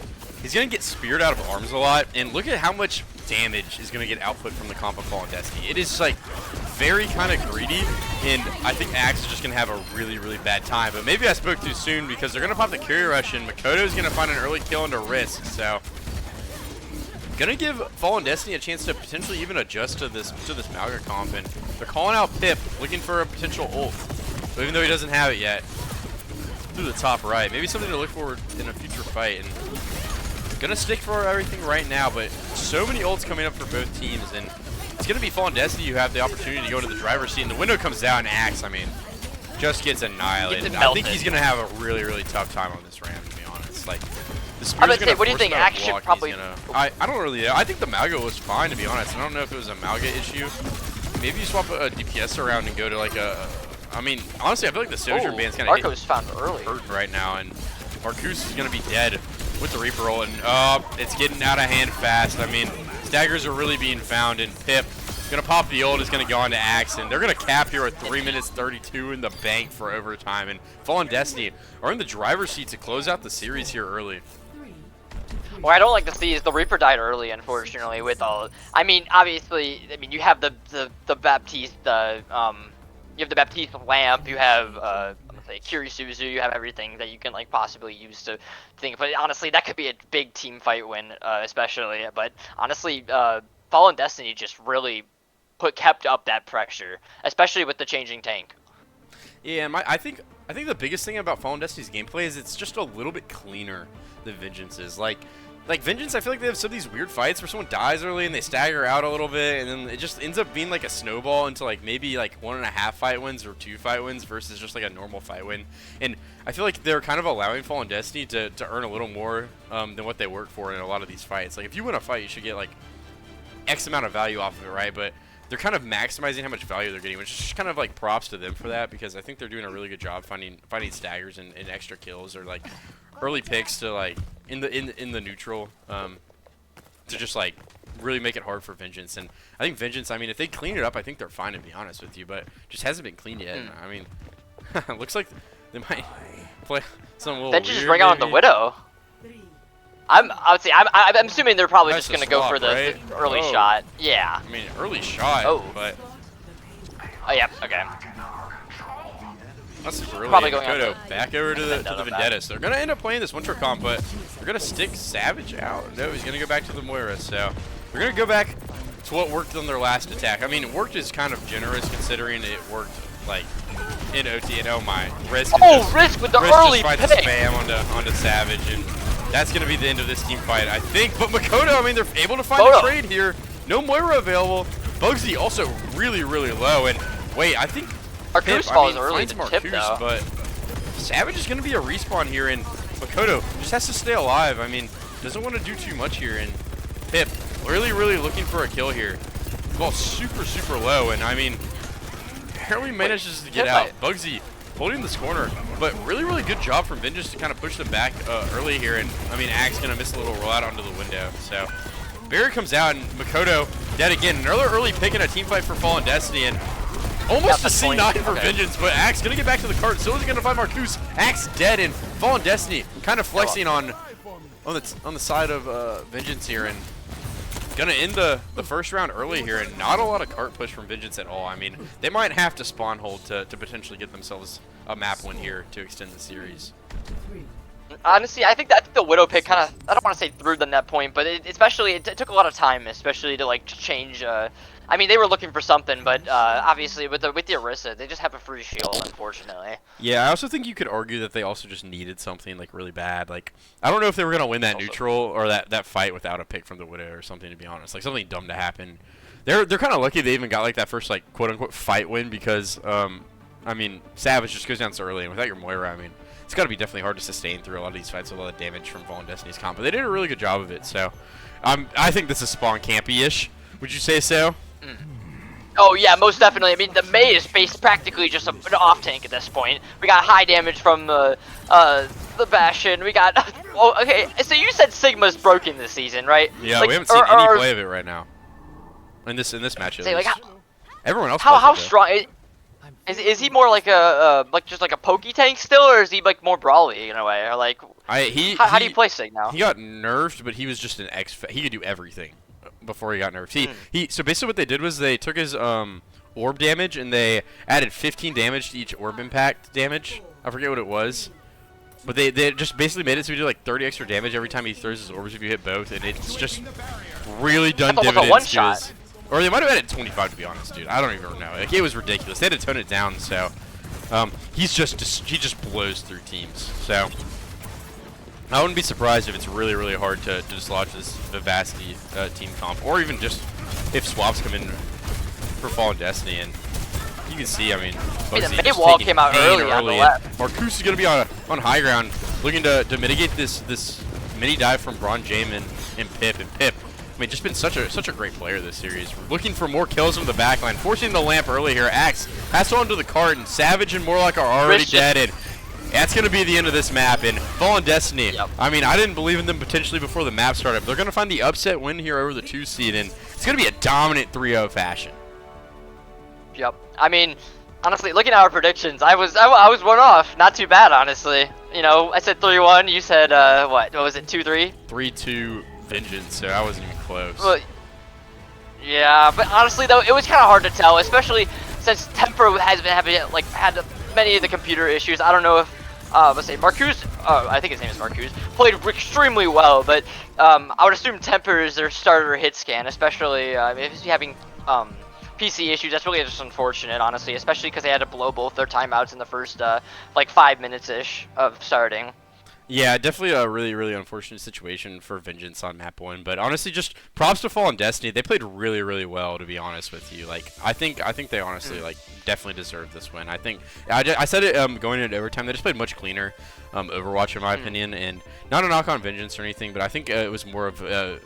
he's going to get speared out of arms a lot, and look at how much damage is going to get output from the comp of Fallen Destiny. It is like very kind of greedy, and I think Axe is just going to have a really, really bad time. But maybe I spoke too soon, because they're going to pop the Curie Rush, and Makoto is going to find an early kill into Risk. So going to give Fallen Destiny a chance to potentially even adjust to this Malga comp, and they're calling out Pip, looking for a potential ult, even though he doesn't have it yet. Through the top right, maybe something to look forward in a future fight. And gonna stick for everything right now, but so many ults coming up for both teams, and it's gonna be Fallen Destiny who have the opportunity to go into the driver's seat, and the window comes down. Axe, I mean, just gets annihilated. I think he's gonna have a really, really tough time on this ramp, to be honest. Like, the spear's gonna what do you think? Axe should probably. I don't really know. I think the Malga was fine, to be honest. I don't know if it was a Malga issue. Maybe you swap a DPS around and go to like a. I mean, honestly, I feel like the Sojourn band's kind of Marco's found early right now, and Marcus is gonna be dead with the Reaper roll, and it's getting out of hand fast. I mean, staggers are really being found, and Pip gonna pop the ult, is gonna go on to Axe, and they're gonna cap here with 3 minutes 32 in the bank for overtime, and Fallen Destiny are in the driver's seat to close out the series here early. What I don't like to see is the Reaper died early, unfortunately, with all. I mean, obviously, you have the Baptiste, you have the Baptiste lamp, you have I'm gonna say Kirisuzu, you have everything that you can like possibly use to think. But honestly, that could be a big team fight win, especially. But honestly, Fallen Destiny just really kept up that pressure, especially with the changing tank. Yeah, and I think the biggest thing about Fallen Destiny's gameplay is it's just a little bit cleaner than Vengeance's. Like Vengeance, I feel like they have some of these weird fights where someone dies early and they stagger out a little bit, and then it just ends up being like a snowball into like maybe like 1.5 fight wins or 2 fight wins versus just like a normal fight win. And I feel like they're kind of allowing Fallen Destiny to earn a little more than what they work for in a lot of these fights. Like if you win a fight, you should get like X amount of value off of it, right? But they're kind of maximizing how much value they're getting, which is just kind of like props to them for that, because I think they're doing a really good job finding staggers and extra kills, or like early picks to like in the neutral to just like really make it hard for Vengeance. And I think Vengeance, I mean, if they clean it up, I think they're fine, to be honest with you, but just hasn't been cleaned yet. I mean, looks like they might play some little Vengeance just bring out the Widow. I'm assuming they're probably just gonna go for the early shot. Yeah. I mean, early shot. But. Oh yeah. Okay. That's super early. Probably going Makoto back over to the Vendetta. So they're gonna end up playing this winter comp, but they're gonna stick Savage out. No, he's gonna go back to the Moira. So we're gonna go back to what worked on their last attack. I mean, it worked is kind of generous considering it worked like in OT. And oh my, Risk. Risk with the early pick. Just spam onto Savage, and that's going to be the end of this team fight, I think. But Makoto, I mean, they're able to find a trade here. No Moira available. Bugsy also really, really low. And wait, I think Marcus falls early to Marcus, tip, though. But Savage is going to be a respawn here, and Makoto just has to stay alive. I mean, doesn't want to do too much here. And Pip really, really looking for a kill here. Ball super, super low, and I mean, barely manages to get out. Bugsy holding this corner, but really, really good job from Vengeance to kind of push them back early here. And I mean, Axe gonna miss a little rollout onto the window. So barrier comes out, and Makoto dead again. Another early pick in a team fight for Fallen Destiny, and almost a C9 for Vengeance. But Axe gonna get back to the cart. So is he gonna find Marcus? Axe dead, and Fallen Destiny kind of flexing on the side of Vengeance here. And gonna end the first round early here, and not a lot of cart push from Vengeance at all. I mean, they might have to spawn hold to potentially get themselves a map win here to extend the series. Honestly, I think that the Widow pick kind of, I don't want to say through the net point, but it took a lot of time, especially to like change. I mean, they were looking for something, but obviously with the Orisa, they just have a free shield, unfortunately. Yeah, I also think you could argue that they also just needed something like really bad. Like, I don't know if they were gonna win that neutral or that fight without a pick from the Widow or something. To be honest, like something dumb to happen. They're kind of lucky they even got like that first like quote unquote fight win because I mean Savage just goes down so early, and without your Moira, I mean it's got to be definitely hard to sustain through a lot of these fights with a lot of damage from Fallen Destiny's comp. But they did a really good job of it. So I think this is spawn campy-ish. Would you say so? Oh yeah, most definitely. I mean, the Mei is practically just an off tank at this point. We got high damage from the Bastion. We got. Oh, okay. So you said Sigma's broken this season, right? Yeah, like, we haven't seen any play of it right now. In this match, at say, like, least. Everyone else. How strong is he? More like a just like a pokey tank still, or is he like more brawly in a way, or like? How do you play Sig now? He got nerfed, but he was just an he could do everything before he got nerfed. So basically what they did was they took his orb damage and they added 15 damage to each orb impact damage. I forget what it was. But they just basically made it so he did like 30 extra damage every time he throws his orbs if you hit both, and it's just really done dividends to his. Or they might have added 25 to be honest, dude. I don't even know. Like, it was ridiculous. They had to tone it down, so he just blows through teams. So I wouldn't be surprised if it's really, really hard to dislodge this Vivacity team comp, or even just if swaps come in for Fallen Destiny. And you can see, I mean, the Mei wall came out early on the left. Marcus is going to be on high ground, looking to mitigate this mini dive from Braun Jamin and Pip. I mean, just been such a great player this series. We're looking for more kills from the backline, forcing the lamp early here. Axe pass on to the cart, and Savage and Morlock are already dead. And that's going to be the end of this map. And Fallen Destiny, I mean, I didn't believe in them potentially before the map started. But they're going to find the upset win here over the 2 seed, and it's going to be a dominant 3-0 fashion. Yep. I mean, honestly, looking at our predictions, I was one off. Not too bad, honestly. You know, I said 3-1. You said what was it? 2-3? 3-2 Vengeance. So I wasn't even close. Well, yeah, but honestly though, it was kind of hard to tell, especially since Temper has been had many of the computer issues. I don't know if let's say Marcus, I think his name is Marcus, played extremely well, but I would assume Temper is their starter hit scan, especially if he's having PC issues. That's really just unfortunate, honestly, especially because they had to blow both their timeouts in the first like 5 minutes-ish of starting. Yeah, definitely a really, really unfortunate situation for Vengeance on map 1. But honestly, just props to Fallen Destiny. They played really, really well, to be honest with you. Like, I think they honestly like definitely deserve this win. I think I said it going into overtime. They just played much cleaner Overwatch in my opinion, and not a knock on Vengeance or anything, but I think it was more of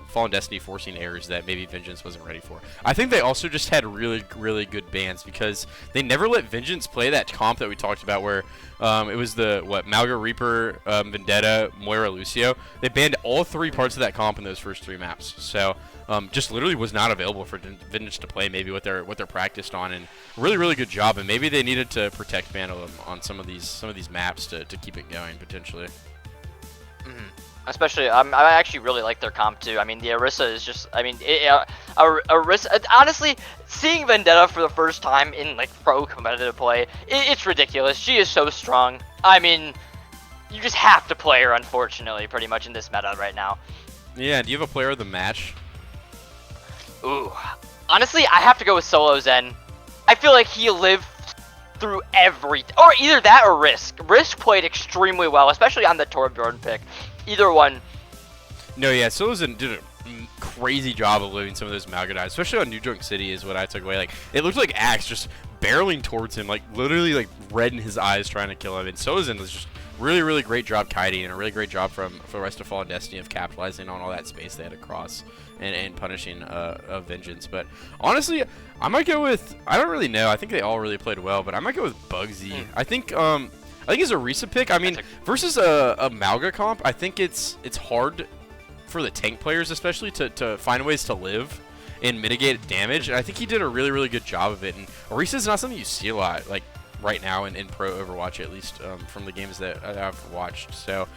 Fallen Destiny forcing errors that maybe Vengeance wasn't ready for. I think they also just had really, really good bans because they never let Vengeance play that comp that we talked about where it was the Malga Reaper, Vendetta, Moira, Lucio. They banned all 3 parts of that comp in those first 3 maps. So just literally was not available for Vengeance to play maybe what they're practiced on, and really, really good job. And maybe they needed to protect ban on some of these maps to keep it going potentially. Especially, I actually really like their comp too. I mean, the Orisa is just, I mean, Orisa, honestly, seeing Vendetta for the first time in like pro competitive play, it's ridiculous. She is so strong. I mean, you just have to play her, unfortunately, pretty much in this meta right now. Yeah, do you have a player of the match? Ooh, honestly, I have to go with Solo Zen. I feel like he lived through or either that or Risk. Risk played extremely well, especially on the Torbjorn pick. Either one. No, yeah, Solozen did a crazy job of living some of those Malga dives, especially on New Junk City is what I took away. Like, it looked like Axe just barreling towards him, like literally like red in his eyes trying to kill him. And Solozen was just really, really great job kiting, and a really great job for the rest of Fallen Destiny of capitalizing on all that space they had to cross and punishing Vengeance. But honestly, I might go with, I don't really know. I think they all really played well, but I might go with Bugsy. I think it's a Orisa pick. I mean, versus a Malga comp, I think it's hard for the tank players especially to find ways to live and mitigate damage. And I think he did a really, really good job of it. And Orisa is not something you see a lot. Like, right now in pro Overwatch, at least from the games that I've watched. So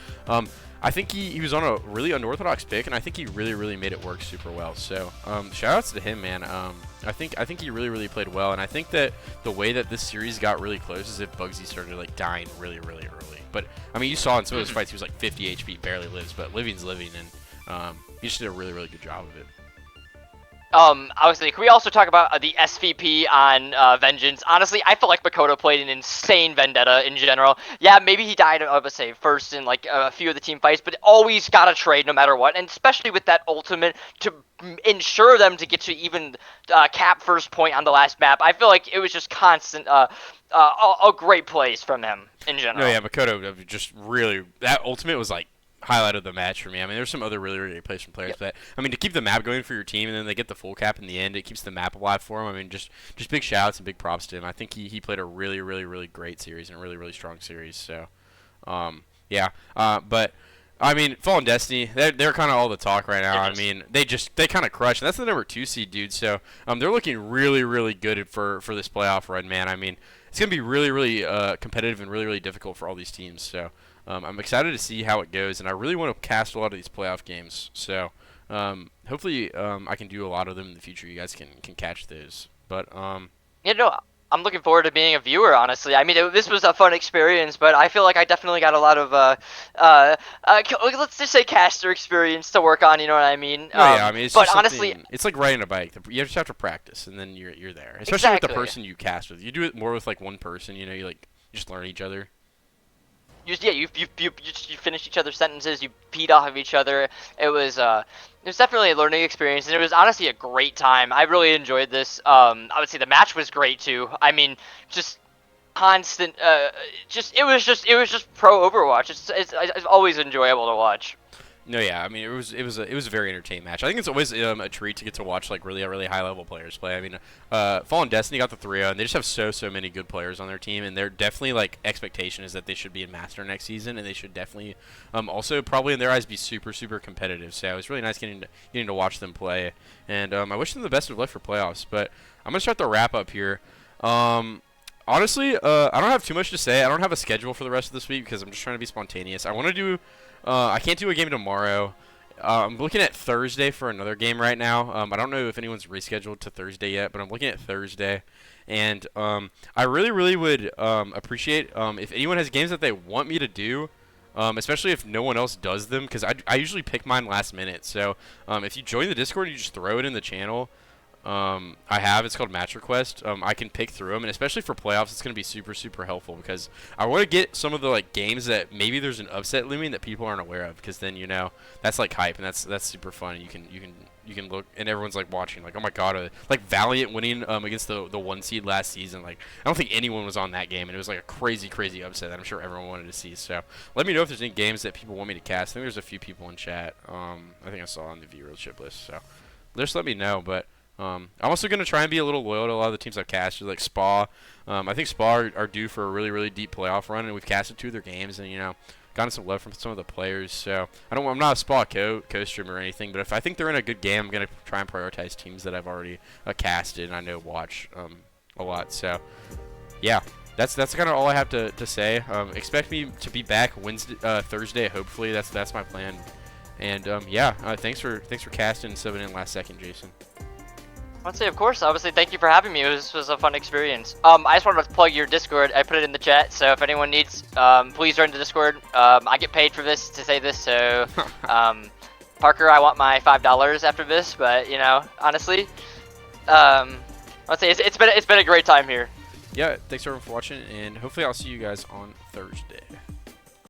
I think he was on a really unorthodox pick, and I think he really made it work super well. So shout outs to him, man. I think he really played well, and I think that the way that this series got really close is if Bugsy started like dying really early. But I mean, you saw in some of those fights he was like 50 HP, barely lives, but living's living, and he just did a really good job of it. Obviously, can we also talk about the SVP on Vengeance? Honestly, I feel like Makoto played an insane vendetta in general. Yeah, maybe he died, I would say, first in like a few of the team fights, but always got a trade no matter what, and especially with that ultimate to ensure them to get to even cap first point on the last map. I feel like it was just constant, a great plays from him in general. No, yeah, Makoto just really, that ultimate was like highlight of the match for me. I mean, there's some other really great plays from players, but I mean, to keep the map going for your team and then they get the full cap in the end, it keeps the map alive for him. I mean, just big shout-outs and big props to him. I think he played a really great series and a really strong series. So, yeah. But I mean, Fallen Destiny, they're kind of all the talk right now. I mean, they kind of crushed. And that's the number 2 seed, dude. So, they're looking really good for this playoff run, man. I mean, it's gonna be really competitive and really difficult for all these teams. So. I'm excited to see how it goes, and I really want to cast a lot of these playoff games. So hopefully I can do a lot of them in the future. You guys can catch those. But you know, I'm looking forward to being a viewer, honestly. I mean, this was a fun experience, but I feel like I definitely got a lot of let's just say caster experience to work on. You know what I mean? Yeah, I mean, it's but just honestly, it's like riding a bike. You just have to practice, and then you're there. Especially with the person you cast with. You do it more with like one person. You know, you just learn each other. You finished each other's sentences. You feed off of each other. It was definitely a learning experience, and it was honestly a great time. I really enjoyed this. I would say the match was great too. I mean, just constant. It was just pro Overwatch. It's always enjoyable to watch. No, yeah, I mean, it was a very entertaining match. I think it's always a treat to get to watch like really high level players play. I mean, Fallen Destiny got the 3-0, and they just have so many good players on their team, and they're definitely like expectation is that they should be in Master next season, and they should definitely also probably in their eyes be super competitive. So it was really nice getting to watch them play, and I wish them the best of luck for playoffs. But I'm gonna start the wrap up here. Honestly, I don't have too much to say. I don't have a schedule for the rest of this week because I'm just trying to be spontaneous. I want to do. I can't do a game tomorrow. I'm looking at Thursday for another game right now. I don't know if anyone's rescheduled to Thursday yet, but I'm looking at Thursday. And I really would appreciate if anyone has games that they want me to do, especially if no one else does them, because I usually pick mine last minute. So if you join the Discord, you just throw it in the channel. It's called Match Request. I can pick through them, and especially for playoffs, it's going to be super helpful because I want to get some of the like games that maybe there's an upset looming that people aren't aware of, because then that's like hype, and that's super fun. And you can look, and everyone's like watching, like, oh my god, like Valiant winning against the 1 seed last season. Like, I don't think anyone was on that game, and it was like a crazy upset that I'm sure everyone wanted to see. So let me know if there's any games that people want me to cast. I think there's a few people in chat. I think I saw on the viewership list, so just let me know. But I'm also going to try and be a little loyal to a lot of the teams I've casted, like Spa. I think Spa are due for a really deep playoff run, and we've casted 2 of their games, and gotten some love from some of the players. So I'm not a Spa co-streamer or anything, but if I think they're in a good game, I'm going to try and prioritize teams that I've already casted and I know watch a lot. So yeah, that's kind of all I have to say. Expect me to be back Thursday, hopefully. That's my plan. And yeah, thanks for casting and subbing in last second, Jason. I'd say, of course. Obviously, thank you for having me. This was a fun experience. I just wanted to plug your Discord. I put it in the chat, so if anyone needs, please join the Discord. I get paid for this to say this, so Parker, I want my $5 after this. But honestly, I'd say it's been a great time here. Yeah, thanks everyone for watching, and hopefully I'll see you guys on Thursday.